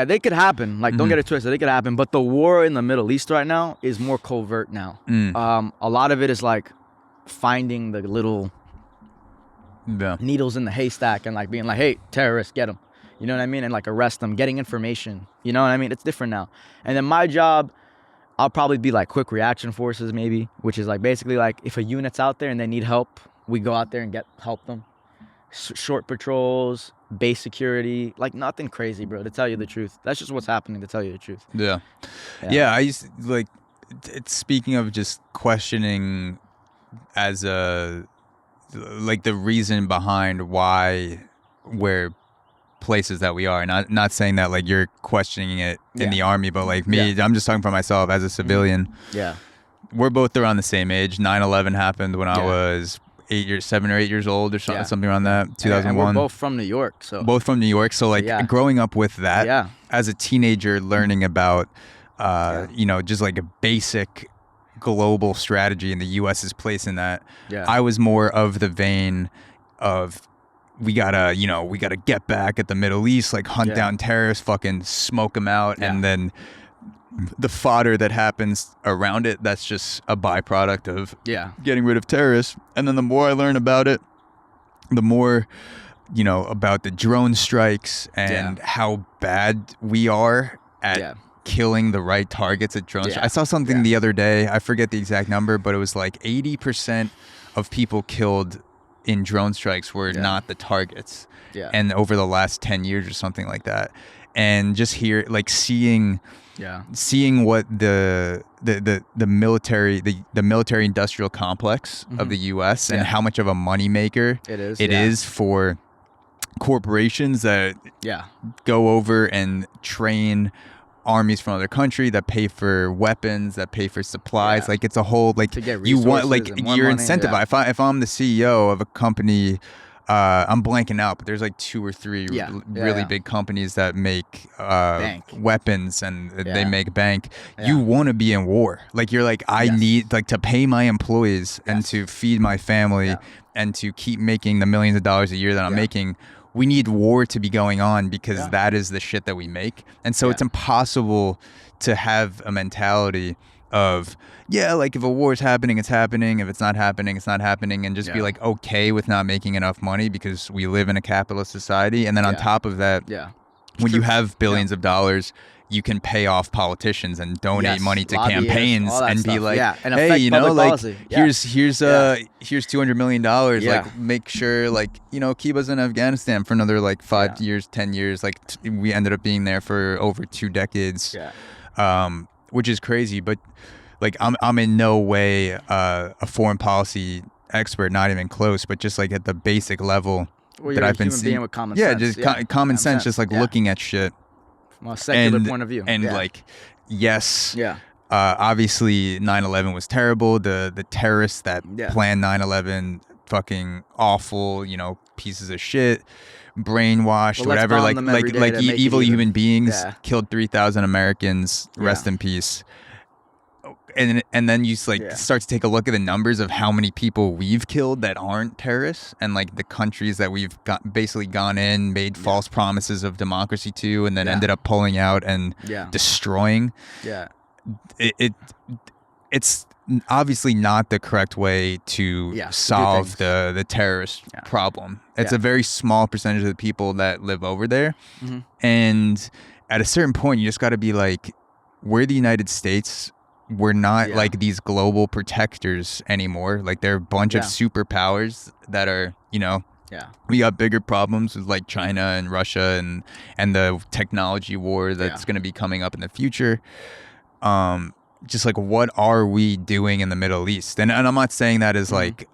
They could happen. Like, don't get it twisted. They could happen. But the war in the Middle East right now is more covert now. A lot of it is like finding the little needles in the haystack and like being like, hey, terrorists, get them. You know what I mean? And like arrest them, getting information. You know what I mean? It's different now. And then my job, I'll probably be like quick reaction forces maybe, which is like basically like if a unit's out there and they need help, we go out there and help them. Short patrols, base security, like nothing crazy, bro, to tell you the truth. That's just what's happening, to tell you the truth. Yeah, I used to, like, speaking of just questioning as the reason behind why we're places that we are. Not saying that like you're questioning it in the Army, but like me, I'm just talking for myself as a civilian. Yeah. We're both around the same age. 9/11 happened when I was 7 or 8 years old or something around that. 2001. And we're both from New York, so both from New York. So like growing up with that as a teenager, learning about just like a basic global strategy and the U.S.'s place in that. Yeah. I was more of the vein of we gotta get back at the Middle East, like hunt down terrorists, fucking smoke them out, and then the fodder that happens around it, that's just a byproduct of getting rid of terrorists. And then the more I learn about it, the more, about the drone strikes and how bad we are at killing the right targets at drone strikes. I saw something the other day, I forget the exact number, but it was like 80% of people killed in drone strikes were not the targets. Yeah. And over the last 10 years or something like that. and just seeing Yeah. what the military industrial complex of the US and how much of a moneymaker it is for corporations that go over and train armies from other country, that pay for weapons, that pay for supplies. Like it's a whole to get you want you're money, incentivized. If I'm the CEO of a company, I'm blanking out, but there's like 2 or 3 really big companies that make weapons and they make bank. You want to be in war. Like you're like, I need to pay my employees and to feed my family and to keep making the millions of dollars a year that I'm making. We need war to be going on because that is the shit that we make. And so it's impossible to have a mentality of, like if a war is happening, it's happening. If it's not happening, it's not happening. And just be like okay with not making enough money because we live in a capitalist society. And then on top of that, when you have billions of dollars, you can pay off politicians and donate money to campaigns and be like, hey, you know, like here's $200 million. Like make sure, like, you know, keep us in Afghanistan for another like 5 years, 10 years. Like we ended up being there for over 2 decades, which is crazy. But like I'm in no way a foreign policy expert, not even close. But just like at the basic level that I've been seeing, with common sense. Common sense, just like looking at shit. From a secular point of view. And like, obviously 9/11 was terrible. The terrorists that planned 9/11, fucking awful, you know, pieces of shit, brainwashed, whatever. Like evil human beings killed 3,000 Americans. Rest in peace. And then you start to take a look at the numbers of how many people we've killed that aren't terrorists, and like the countries that we've basically gone in, made false promises of democracy to, and then ended up pulling out and destroying. It's obviously not the correct way to solve the terrorist problem. It's a very small percentage of the people that live over there, and at a certain point, you just got to be like, we're the United States. We're not like these global protectors anymore. Like there are a bunch of superpowers that are, you know, we got bigger problems with like China and Russia and the technology war that's going to be coming up in the future. Just like, what are we doing in the Middle East? And I'm not saying that as like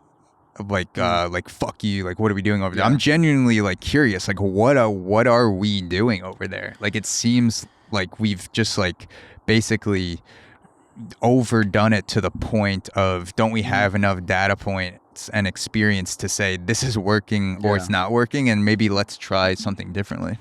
fuck you, like what are we doing over there? I'm genuinely like curious, like what are we doing over there? Like it seems like we've just like basically overdone it to the point of, don't we have enough data points and experience to say this is working or it's not working, and maybe let's try something differently?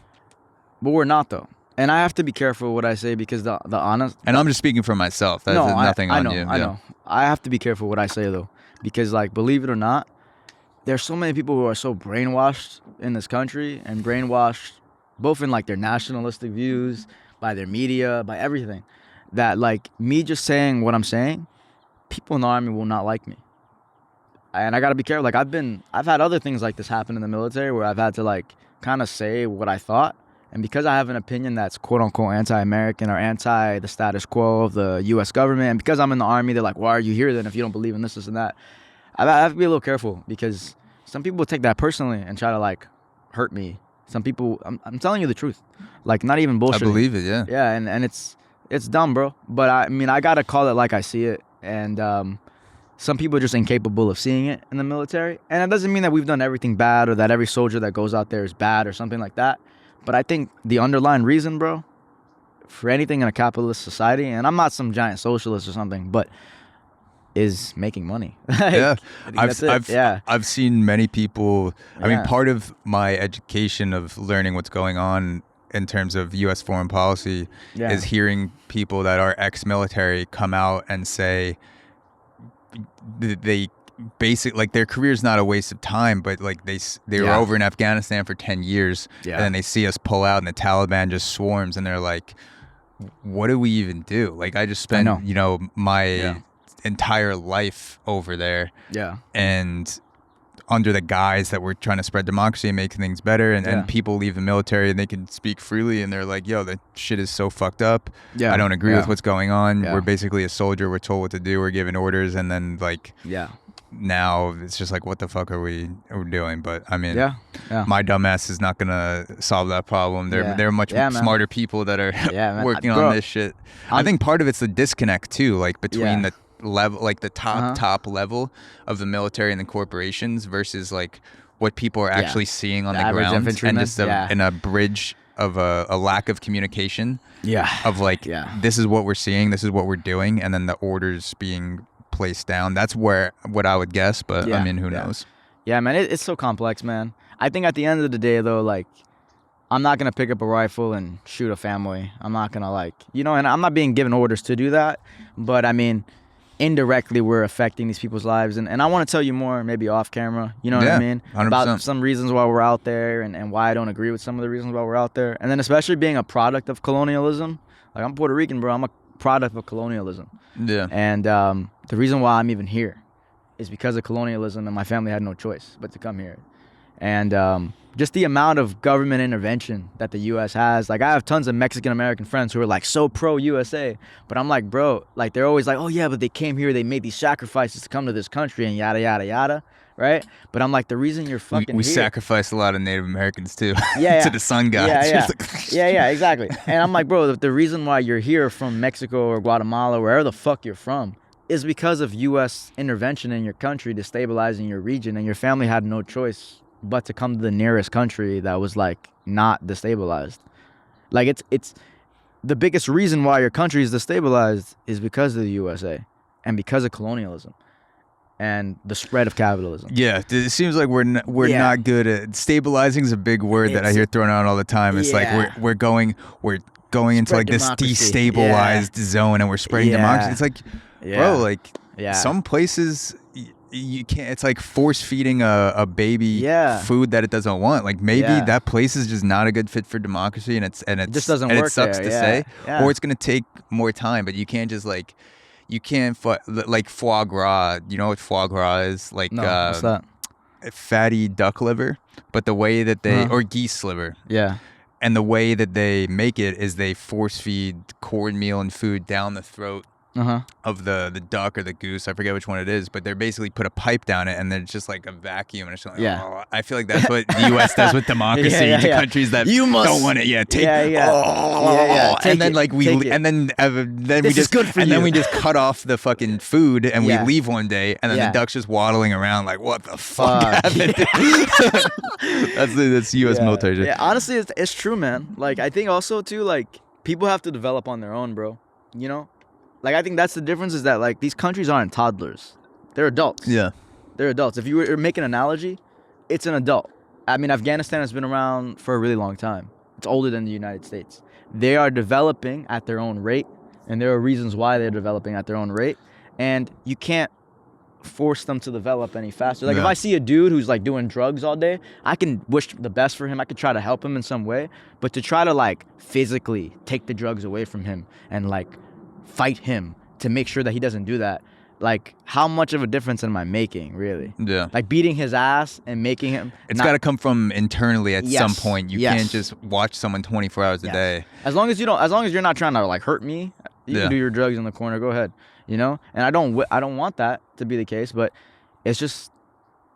But we're not, though. And I have to be careful what I say, because the honest... And I'm just speaking for myself. That's nothing on you. I know. I have to be careful what I say, though, because, like, believe it or not, there's so many people who are so brainwashed in this country, and brainwashed both in, like, their nationalistic views, by their media, by everything, that like me just saying what I'm saying, people in the army will not like me. And I gotta be careful. Like I've had other things like this happen in the military where I've had to like kind of say what I thought. And because I have an opinion that's quote unquote anti-American or anti the status quo of the US government, and because I'm in the army, they're like, why are you here then if you don't believe in this and that? I have to be a little careful, because some people take that personally and try to like hurt me. Some people, I'm telling you the truth. Like not even bullshit. I believe it, yeah. Yeah, and it's dumb, bro. But I mean, I gotta call it like I see it. And some people are just incapable of seeing it in the military. And it doesn't mean that we've done everything bad, or that every soldier that goes out there is bad or something like that. But I think the underlying reason, bro, for anything in a capitalist society, and I'm not some giant socialist or something, but is making money. I've seen many people. I mean, part of my education of learning what's going on in terms of U.S. foreign policy is hearing people that are ex-military come out and say they basically, like, their career's not a waste of time, but like they were over in Afghanistan for 10 years and then they see us pull out and the Taliban just swarms, and they're like, what do we even do? Like, I just spent my entire life over there and under the guise that we're trying to spread democracy and make things better, and people leave the military and they can speak freely and they're like, yo, that shit is so fucked up. I don't agree with what's going on. We're basically a soldier. We're told what to do. We're given orders, and then like now it's just like, what the fuck are we doing? But I mean, Yeah. my dumbass is not gonna solve that problem. Yeah. There are much Yeah, man. smarter people that are Yeah, man. working Bro, on this shit. I think part of it's the disconnect too, like between Yeah. the level, like the Uh-huh. top level of the military and the corporations versus like what people are actually seeing on The the average ground, and infantryman, just in a bridge of a lack of communication Yeah. of like, Yeah. this is what we're seeing, this is what we're doing, and then the orders being placed down. That's what I would guess, but Yeah. I mean, who Yeah. knows? Yeah, man, it's so complex, man. I think at the end of the day, though, like, I'm not gonna pick up a rifle and shoot a family. I'm not gonna, like, you know, and I'm not being given orders to do that. But I mean, indirectly, we're affecting these people's lives, and I want to tell you more, maybe off camera. You know what I mean? 100%. About some reasons why we're out there, and why I don't agree with some of the reasons why we're out there, and then especially being a product of colonialism. Like, I'm Puerto Rican, bro. I'm a product of colonialism. Yeah. And the reason why I'm even here is because of colonialism, and my family had no choice but to come here. And just the amount of government intervention that the U.S. has. Like, I have tons of Mexican-American friends who are, like, so pro-USA. But I'm like, bro, like, they're always like, oh, yeah, but they came here, they made these sacrifices to come to this country and yada, yada, yada, right? But I'm like, the reason you're fucking we here... sacrificed a lot of Native Americans, too, Yeah, to the sun gods. Yeah, exactly. And I'm like, bro, the reason why you're here from Mexico or Guatemala, wherever the fuck you're from, is because of U.S. intervention in your country, destabilizing your region, and your family had no choice but to come to the nearest country that was, like, not destabilized. Like, it's the biggest reason why your country is destabilized is because of the USA and because of colonialism and the spread of capitalism. Yeah, it seems like we're not good at stabilizing. Is a big word that I hear thrown out all the time. It's like we're going into like this democracy. destabilized zone, and we're spreading democracy. It's like, bro, like some places you can't. It's like force feeding a baby food that it doesn't want. Like, maybe that place is just not a good fit for democracy, and it just doesn't work. It sucks there. to say, or it's gonna take more time. But you can't just like. You can't like foie gras. You know what foie gras is? Like, no, what's that? Fatty duck liver, but the way that they or geese liver. Yeah. And the way that they make it is they force feed cornmeal and food down the throat of the duck or the goose. I forget which one it is, but they're basically put a pipe down it, and then it's just like a vacuum, and it's like, I feel like that's what the U.S. does with democracy to countries that don't want it. And then like we just cut off the fucking food, and we leave one day, and then the duck's just waddling around like, what the fuck happened? That's U.S. military. Yeah, honestly, it's true, man. Like, I think also too, like, people have to develop on their own, bro. You know. Like, I think that's the difference, is that, like, these countries aren't toddlers. They're adults. Yeah. They're adults. If you were to make an analogy, it's an adult. I mean, Afghanistan has been around for a really long time. It's older than the United States. They are developing at their own rate, and there are reasons why they're developing at their own rate, and you can't force them to develop any faster. Like, if I see a dude who's, like, doing drugs all day, I can wish the best for him. I could try to help him in some way, but to try to, like, physically take the drugs away from him and, like, fight him to make sure that he doesn't do that, like, how much of a difference am I making, really? Yeah. Like, beating his ass and making him... It's got to come from internally at some point. You can't just watch someone 24 hours a day. As long as you're not trying to, like, hurt me, you can do your drugs in the corner. Go ahead, you know. And I don't want that to be the case, but it's just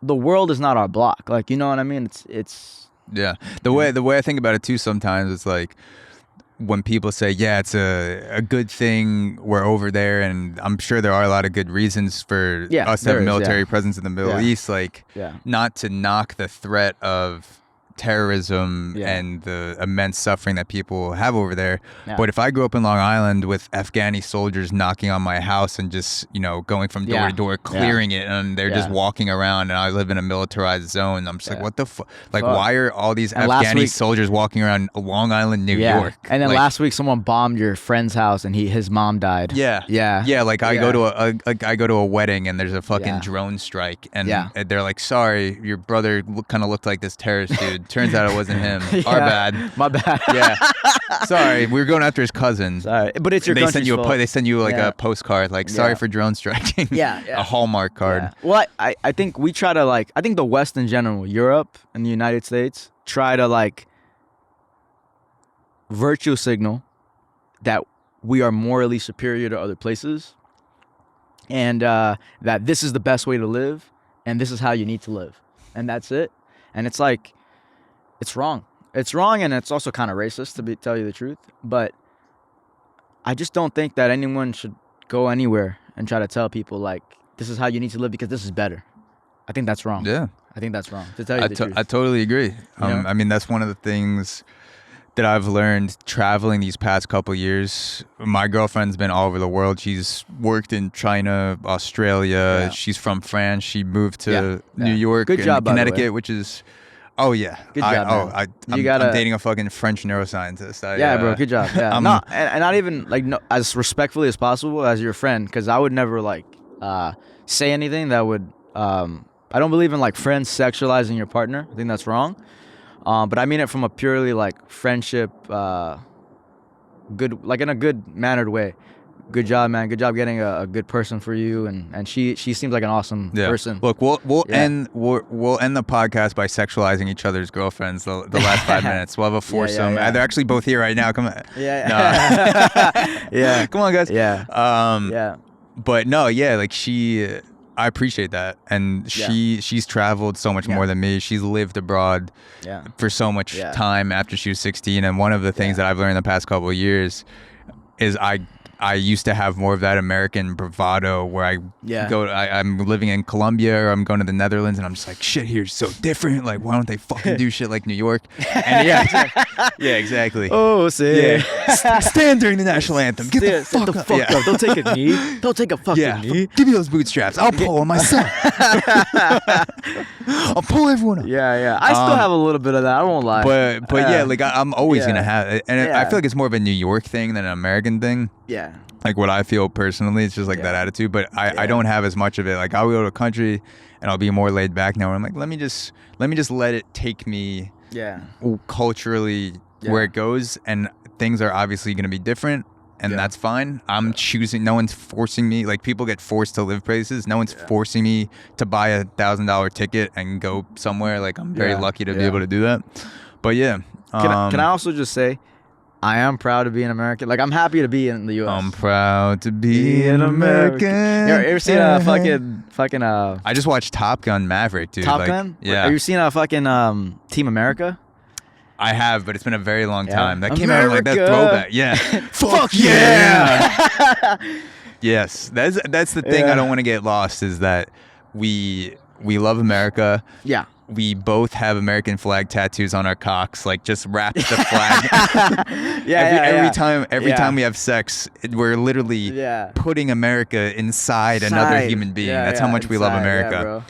the world is not our block. Like, you know what I mean? It's the way I think about it too. Sometimes it's like, when people say, it's a good thing we're over there, and I'm sure there are a lot of good reasons for us to have a military presence in the Middle East, like, not to knock the threat of terrorism and the immense suffering that people have over there. But if I grew up in Long Island with Afghani soldiers knocking on my house and just, you know, going from door to door, clearing it, and they're just walking around, and I live in a militarized zone, I'm just like, what the fuck? Like, why are all these Afghani soldiers walking around Long Island, New York? And then, like, last week someone bombed your friend's house and his mom died. Like, I go to a wedding, and there's a fucking drone strike, and they're like, sorry, your brother kind of looked like this terrorist dude. Turns out it wasn't him. Our bad. My bad. Sorry, we were going after his cousin. Sorry, but it's your country's fault. They send you like a postcard, like, sorry for drone striking. A Hallmark card. Well, I think we try to, like, I think the West in general, Europe and the United States, try to, like, virtue signal that we are morally superior to other places. and that this is the best way to live, and this is how you need to live, and that's it. And it's like, it's wrong. It's wrong, and it's also kind of racist, to tell you the truth. But I just don't think that anyone should go anywhere and try to tell people like, this is how you need to live because this is better. I think that's wrong. Yeah. I think that's wrong, to tell you the truth. I totally agree. You know? I mean, that's one of the things that I've learned traveling these past couple years. My girlfriend's been all over the world. She's worked in China, Australia. Yeah. She's from France. She moved to Yeah. New York Good and job, by the way. Connecticut, which is, oh yeah. Good job, man. I'm dating a fucking French neuroscientist. Bro, good job. Yeah. No, and not even like, no, as respectfully as possible as your friend, because I would never like say anything that would. I don't believe in like friends sexualizing your partner. I think that's wrong. But I mean it from a purely like friendship, good, like in a good mannered way. Good job, man. Good job getting a good person for you, and she seems like an awesome person. Look, we'll end the podcast by sexualizing each other's girlfriends. The last 5 minutes, we'll have a foursome. They're actually both here right now. Come on. Yeah. Come on, guys. Yeah. But no, like I appreciate that, and she's traveled so much more than me. She's lived abroad for so much time after she was 16, and one of the things that I've learned in the past couple of years is I used to have more of that American bravado where I'm living in Colombia or I'm going to the Netherlands and I'm just like, shit here's so different. Like, why don't they fucking do shit like New York? And exactly. Oh, say. Yeah. Stand during the national anthem. Get the fuck up. Don't take a knee. Don't take a fucking knee. Give me those bootstraps. I'll pull them myself. I'll pull everyone up. Yeah. I still have a little bit of that. I won't lie. But like I'm always gonna have it, and I feel like it's more of a New York thing than an American thing. Yeah. Like what I feel personally, it's just like that attitude. But I don't have as much of it. Like I'll go to a country and I'll be more laid back now. Where I'm like, let me just let it take me. Culturally where it goes, and things are obviously gonna be different. And that's fine. I'm choosing. No one's forcing me. Like people get forced to live places. No one's forcing me to buy $1,000 ticket and go somewhere. Like I'm very lucky to be able to do that. But yeah. Can I also just say, I am proud to be an American. Like I'm happy to be in the U.S. I'm proud to be an American. You ever seen a fucking? I just watched Top Gun Maverick, dude. Top Gun? Yeah. Have you seen a fucking Team America? I have, but it's been a very long time. That came out like that throwback. Yeah. Fuck yeah. Yes. That's the thing I don't want to get lost is that we love America. Yeah. We both have American flag tattoos on our cocks, like just wrap the flag. Every time we have sex, we're literally putting America inside another human being. That's how much we love America. Bro.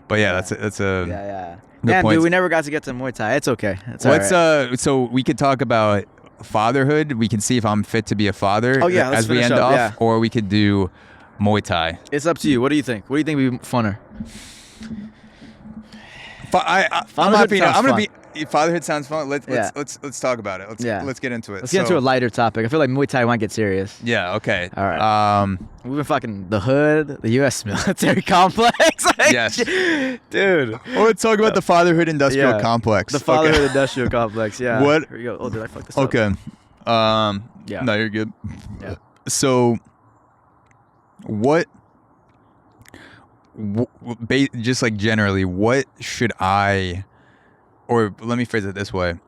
But that's a Damn, dude, we never got to get to Muay Thai. It's okay. So we could talk about fatherhood. We can see if I'm fit to be a father as we end off, or we could do Muay Thai. It's up to you. What do you think? What do you think would be funner? Fatherhood sounds fun. Let's talk about it. Let's get into it. Let's get into a lighter topic. I feel like Muay Thai might get serious. Yeah. Okay. All right. We've been fucking the Hood, the U.S. military complex. Yes. Dude. Well, let's talk about the Fatherhood Industrial Complex. The Fatherhood Industrial Complex. Yeah. What? Here we go. Oh, did I fuck this up? Okay. Yeah. No, you're good. Yeah. So, just like generally, what should or let me phrase it this way.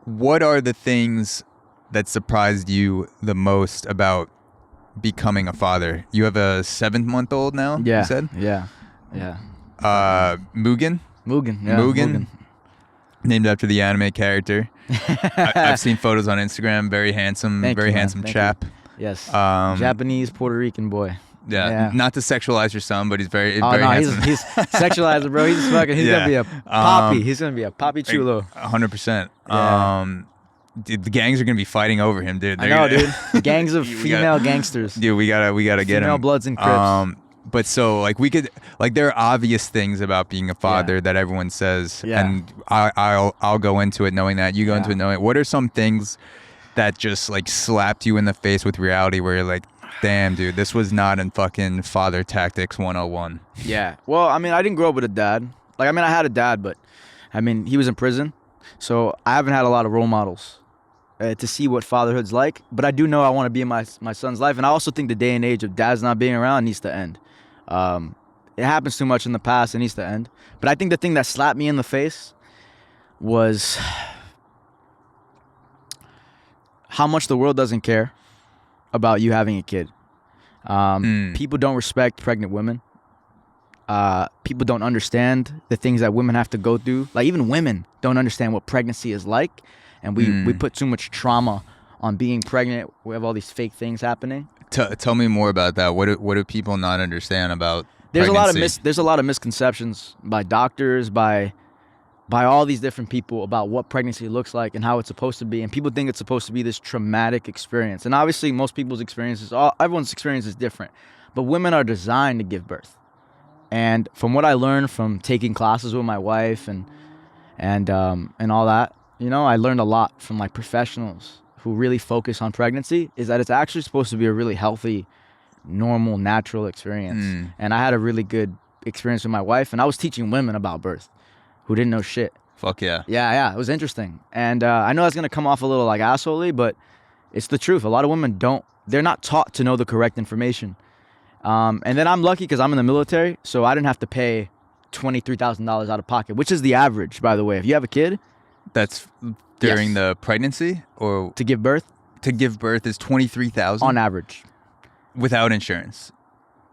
What are the things that surprised you the most about becoming a father? You have a 7-month-old now, you said? Yeah. Mugen? Mugen. Mugen. Named after the anime character. I've seen photos on Instagram. Very handsome, handsome chap. Yes. Japanese Puerto Rican boy. Yeah. Not to sexualize your son, but he's very handsome. He's sexualized, bro. He's gonna be a poppy. He's gonna be a poppy chulo. 100%. Dude, the gangs are gonna be fighting over him, dude. I know, dude. Gangs of female gangsters. Dude, we gotta get him. Female Bloods and Crips. But so like there are obvious things about being a father that everyone says, and I'll go into it knowing that, you go into it knowing it. What are some things that just like slapped you in the face with reality where you're like, damn, dude, this was not in fucking Father Tactics 101. Yeah. Well, I mean, I didn't grow up with a dad. Like, I mean, I had a dad, but I mean, he was in prison, so I haven't had a lot of role models to see what fatherhood's like. But I do know I want to be in my son's life, and I also think the day and age of dads not being around needs to end. It happens too much in the past. It needs to end. But I think the thing that slapped me in the face was how much the world doesn't care about you having a kid. People don't respect pregnant women. People don't understand the things that women have to go through. Like, even women don't understand what pregnancy is like. And we put too much trauma on being pregnant. We have all these fake things happening. Tell me more about that. What do people not understand about There's pregnancy? there's a lot of misconceptions by doctors, by all these different people about what pregnancy looks like and how it's supposed to be. And people think it's supposed to be this traumatic experience. And obviously most people's experiences, everyone's experience is different. But women are designed to give birth. And from what I learned from taking classes with my wife and all that, you know, I learned a lot from like professionals who really focus on pregnancy, is that it's actually supposed to be a really healthy, normal, natural experience. And I had a really good experience with my wife, and I was teaching women about birth who didn't know shit. Fuck yeah. Yeah, it was interesting. And I know that's going to come off a little like assholey, but it's the truth. A lot of women they're not taught to know the correct information. And then I'm lucky because I'm in the military, so I didn't have to pay $23,000 out of pocket, which is the average, by the way. If you have a kid, That's during the pregnancy, or to give birth, to give birth is 23,000 on average. without insurance.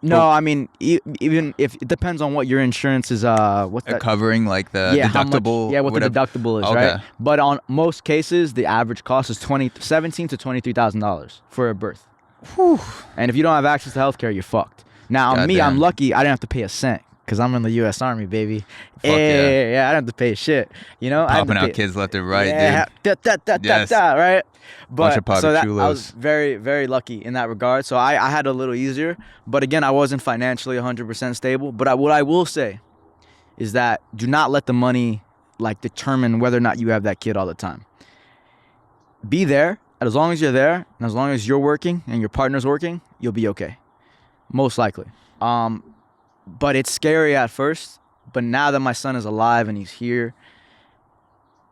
No, Well, I mean, even if it depends on what your insurance is, what's that? Covering like the deductible. What whatever. the deductible is, Okay. right? But on most cases, the average cost is $17,000 to $23,000 for a birth. Whew. And if you don't have access to healthcare, you're fucked. Now, me, Goddamn. I'm lucky. I didn't have to pay a cent because I'm in the U.S. Army, baby. Fuck yeah. Yeah, I didn't have to pay shit. You know, I Popping had to out pay, kids left and right, yeah, dude. Yes. Right? Bunch of But so that, I chulos. was very, very lucky in that regard. So I had a little easier. But again, I wasn't financially 100% stable. But what I will say is that do not let the money like determine whether or not you have that kid all the time. Be there. As long as you're there, and as long as you're working and your partner's working, you'll be okay. Most likely. But it's scary at first. But now that my son is alive and he's here,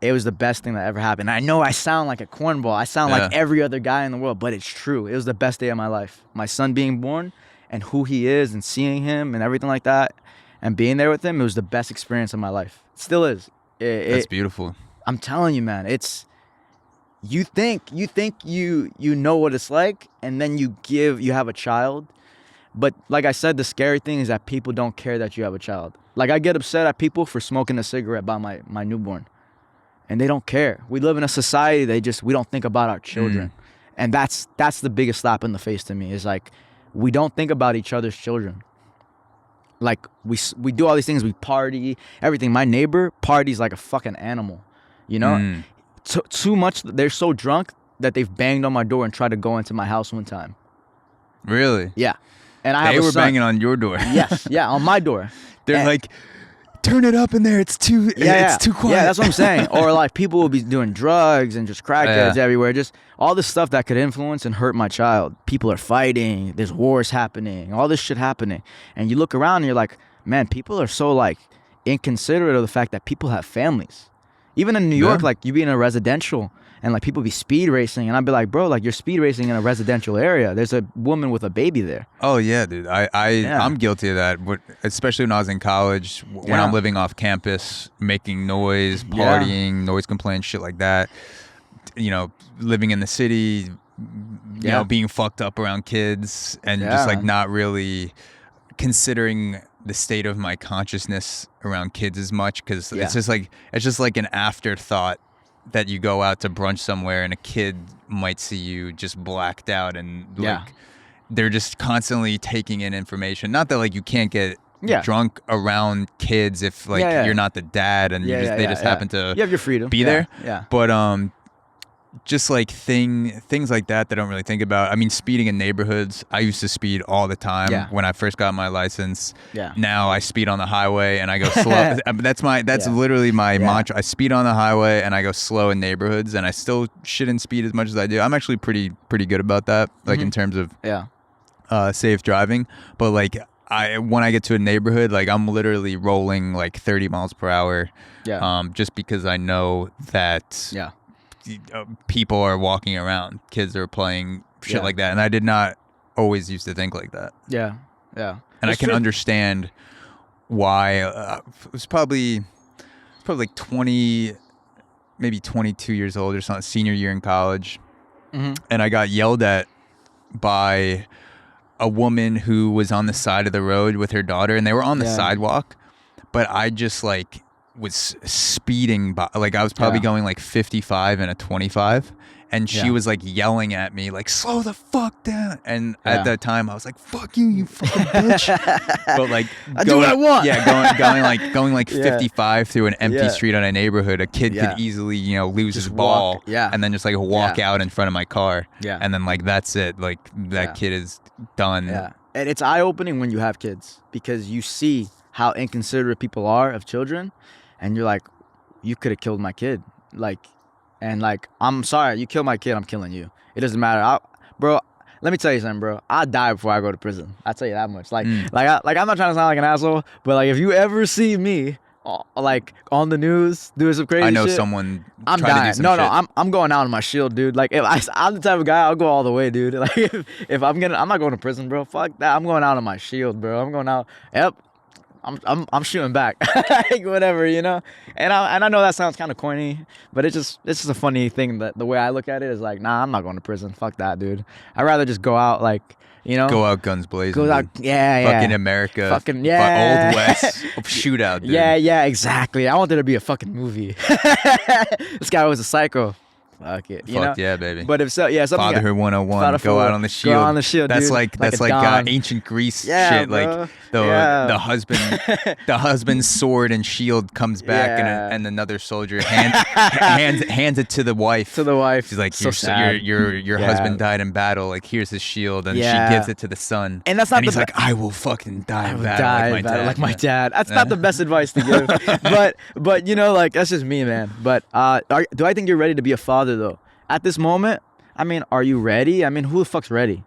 it was the best thing that ever happened. I know I sound like a cornball. I sound like every other guy in the world, but it's true. It was the best day of my life. My son being born and who he is and seeing him and everything like that and being there with him, it was the best experience of my life. It still is. That's beautiful. I'm telling you, man, it's... You think you know what it's like, and then you have a child. But like I said, the scary thing is that people don't care that you have a child. Like, I get upset at people for smoking a cigarette by my newborn. And they don't care. We live in a society we don't think about our children. And that's the biggest slap in the face to me, is like, we don't think about each other's children. Like, we do all these things, we party, everything. My neighbor parties like a fucking animal, you know? Too much. They're so drunk that they've banged on my door and tried to go into my house one time. Really? Yeah. And I They have a were son. banging on your door. Yes, yeah, on my door. They're like, turn it up in there. It's too it's too quiet. Yeah, that's what I'm saying. Or like people will be doing drugs and just crackheads everywhere. Just all this stuff that could influence and hurt my child. People are fighting. There's wars happening. All this shit happening. And you look around and you're like, man, people are so like inconsiderate of the fact that people have families. Even in New York, like you be in a residential and like people be speed racing, and I'd be like, bro, like you're speed racing in a residential area. There's a woman with a baby there. Oh yeah, dude. I'm guilty of that. Especially when I was in college, when I'm living off campus, making noise, partying, noise complaints, shit like that. You know, living in the city, you know, being fucked up around kids, and just like not really considering the state of my consciousness around kids as much, because it's just like an afterthought that you go out to brunch somewhere and a kid might see you just blacked out, and like they're just constantly taking in information. Not that like you can't get drunk around kids if like you're not the dad and they just happen to you have your freedom be there. Yeah. But just like things like that I don't really think about. I mean, speeding in neighborhoods, I used to speed all the time when I first got my license. Now I speed on the highway and I go slow. That's literally my mantra. I speed on the highway and I go slow in neighborhoods, and I still shouldn't speed as much as I do. I'm actually pretty good about that, like in terms of safe driving. But like when I get to a neighborhood, like I'm literally rolling like 30 miles per hour. Just because I know that people are walking around, kids are playing shit Yeah. like that, and I did not always used to think like that. Yeah. And I It's can true. understand why. It was probably like 20, maybe 22 years old or something, senior year in college, and I got yelled at by a woman who was on the side of the road with her daughter, and they were on the Yeah. sidewalk, but I just like was speeding by, like I was probably Yeah. going like 55 in a 25, and she Yeah. was like yelling at me like, slow the fuck down. And Yeah. at that time I was like, fuck you, you fucking bitch. But like I do what I want. Yeah, going like Yeah. 55 through an empty Yeah. street on a neighborhood, a kid Yeah. could easily, you know, lose Just his ball, walk. Yeah. and then just like walk Yeah. out in front of my car. Yeah. And then like that's it, like that Yeah. kid is done. Yeah. And it's eye-opening when you have kids, because you see how inconsiderate people are of children, and you're like, you could have killed my kid. Like, and like, I'm sorry, you killed my kid, I'm killing you. It doesn't matter. Bro, let me tell you something, bro. I'll die before I go to prison. I'll tell you that much. Like, I'm not trying to sound like an asshole, but like, if you ever see me, like, on the news doing some crazy shit, I know someone I'm tried dying. to do some No, shit. I'm going out on my shield, dude. Like, I'm the type of guy, I'll go all the way, dude. Like, if I'm not going to prison, bro. Fuck that. I'm going out on my shield, bro. I'm going out. Yep. I'm shooting back. Like, whatever, you know. And I know that sounds kind of corny, but it's just a funny thing that the way I look at it is like, nah, I'm not going to prison. Fuck that, dude. I'd rather just go out, like, you know. Go out guns blazing. Go out, dude. yeah. Fucking America. Fucking, yeah. Old West. Shootout, dude. Yeah, exactly. I wanted it to be a fucking movie. This guy was a psycho. Fuck it. You Fuck know? yeah, baby. But if so, yeah, something. Fatherhood 101. Go out on the shield. Go on the shield, That's dude. like Like that's a like Don. ancient Greece Yeah, shit. bro. Like Yeah. the husband's sword and shield comes back, Yeah. and another soldier hands it to the wife. To the wife. She's like, So sad. your Yeah. husband died in battle. Like, here's his shield, and Yeah. she gives it to the son. And that's not and he's the like, I will fucking die I in would battle die like my about it, dad. like my dad. That's not the best advice to give. but you know, like, that's just me, man. But do I think you're ready to be a father though? At this moment, I mean, are you ready? I mean, who the fuck's ready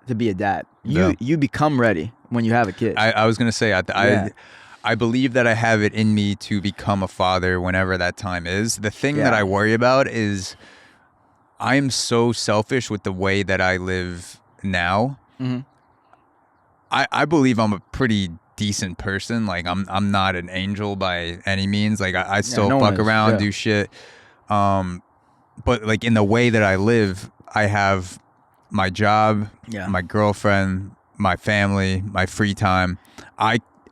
to be a dad? You become ready when you have a kid. I was gonna say I believe that I have it in me to become a father whenever that time is. The thing that Yeah. I worry about is I am so selfish with the way that I live now. Mm-hmm. I believe I'm a pretty decent person. Like I'm not an angel by any means. Like I still no one fuck is. around, Yeah. do shit. But like in the way that I live, I have my job, Yeah. my girlfriend, my family, my free time.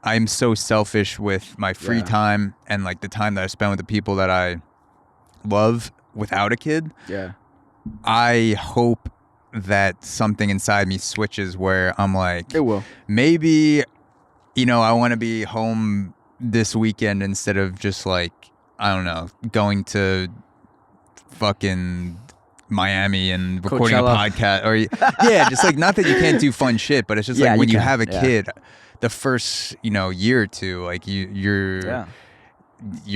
I'm so selfish with my free Yeah. time and like the time that I spend with the people that I love without a kid. Yeah. I hope that something inside me switches where I'm like, It will. maybe, you know, I want to be home this weekend instead of just like, I don't know, going to fucking Miami and recording Coachella. a podcast, or yeah, just like, not that you can't do fun shit, but it's just Yeah, like when you you can. have a Yeah. kid, the first, you know, year or two, like you're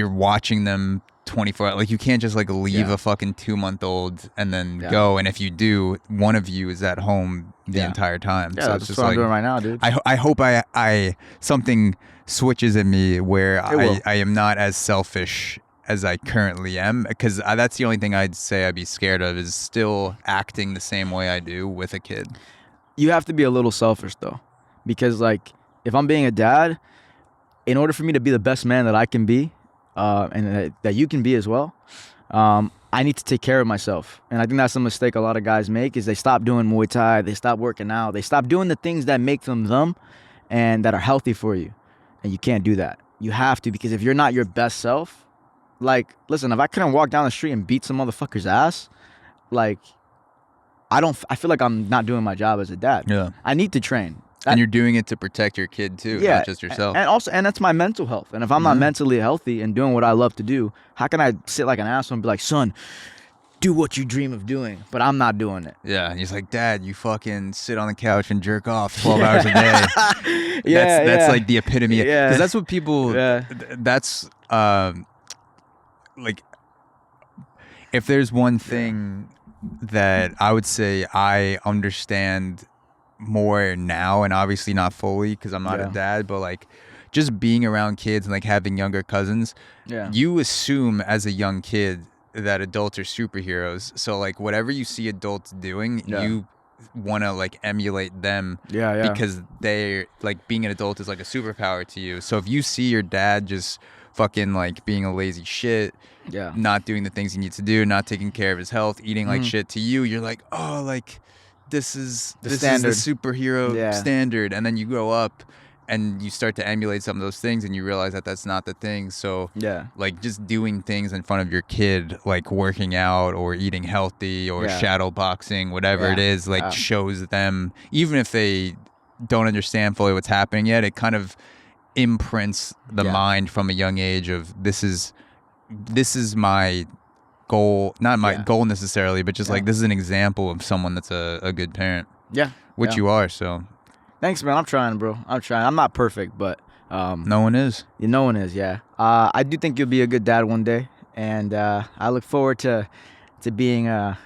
watching them 24 hours. Like you can't just like leave Yeah. a fucking 2-month-old and then Yeah. go, and if you do, one of you is at home the Yeah. entire time. Yeah, So that's it's just what like, I'm doing right now, dude. I hope I something switches in me where will. I am not as selfish as I currently am, because that's the only thing I'd say I'd be scared of, is still acting the same way I do with a kid. You have to be a little selfish though, because like, if I'm being a dad, in order for me to be the best man that I can be, and that you can be as well, I need to take care of myself. And I think that's a mistake a lot of guys make, is they stop doing Muay Thai, they stop working out, they stop doing the things that make them and that are healthy for you. And you can't do that. You have to, because if you're not your best self, like, listen, if I couldn't walk down the street and beat some motherfucker's ass, like, I feel like I'm not doing my job as a dad. Yeah. I need to train. And you're doing it to protect your kid too, not just yourself. And that's my mental health. And if I'm not Mhm. mentally healthy and doing what I love to do, how can I sit like an asshole and be like, son, do what you dream of doing, but I'm not doing it. Yeah, and he's like, Dad, you fucking sit on the couch and jerk off 12 hours a day. Yeah, that's like the epitome. Yeah. Because that's what people. Yeah. That's like, if there's one thing that I would say I understand more now, and obviously not fully because I'm not Yeah. a dad, but like just being around kids and like having younger cousins, Yeah. you assume as a young kid that adults are superheroes. So like whatever you see adults doing, Yeah. you want to like emulate them Yeah. because they like being an adult is like a superpower to you. So if you see your dad just fucking like being a lazy shit, Yeah. not doing the things he needs to do, not taking care of his health, eating like Mhm. shit, to you, you're like, oh, like this is The this standard. is the superhero Yeah. standard. And then you grow up and you start to emulate some of those things and you realize that that's not the thing. So Yeah. like just doing things in front of your kid, like working out or eating healthy or Yeah. shadow boxing, whatever Yeah. it is, like shows them, even if they don't understand fully what's happening yet, it kind of imprints the mind from a young age of this is my goal, not my goal necessarily, but just like this is an example of someone that's a good parent. Yeah. Which you are. So thanks, man. I'm trying, bro. I'm trying. I'm not perfect, but no one is. No one is. Yeah. I do think you'll be a good dad one day, and I look forward to being a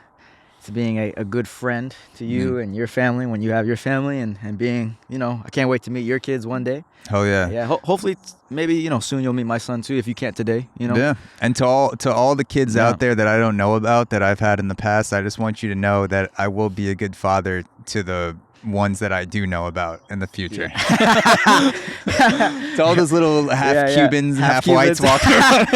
good friend to you and your family when you have your family, and being, I can't wait to meet your kids one day. Hell yeah. Yeah. Hopefully, maybe soon you'll meet my son too if you can't today. Yeah. And to all the kids out there that I don't know about that I've had in the past, I just want you to know that I will be a good father to the ones that I do know about in the future. To all those little half Cubans, half whites walking around.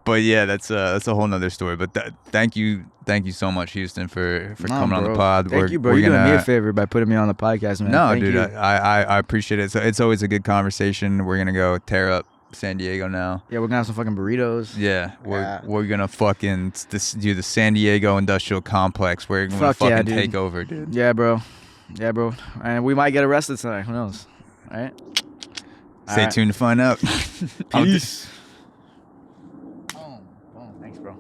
But yeah, that's a whole nother story. But thank you so much, Houston, for coming on the pod. Thank you, bro. You're doing me a favor by putting me on the podcast, man. No, Thank dude, you. I appreciate it. So it's always a good conversation. We're gonna go tear up San Diego now. Yeah, we're gonna have some fucking burritos. Yeah, we're gonna fucking do the San Diego Industrial Complex. We're gonna fucking take over, dude. Yeah, bro. And we might get arrested tonight. Who knows? All right. Stay tuned to find out. Peace. Boom. Thanks, bro.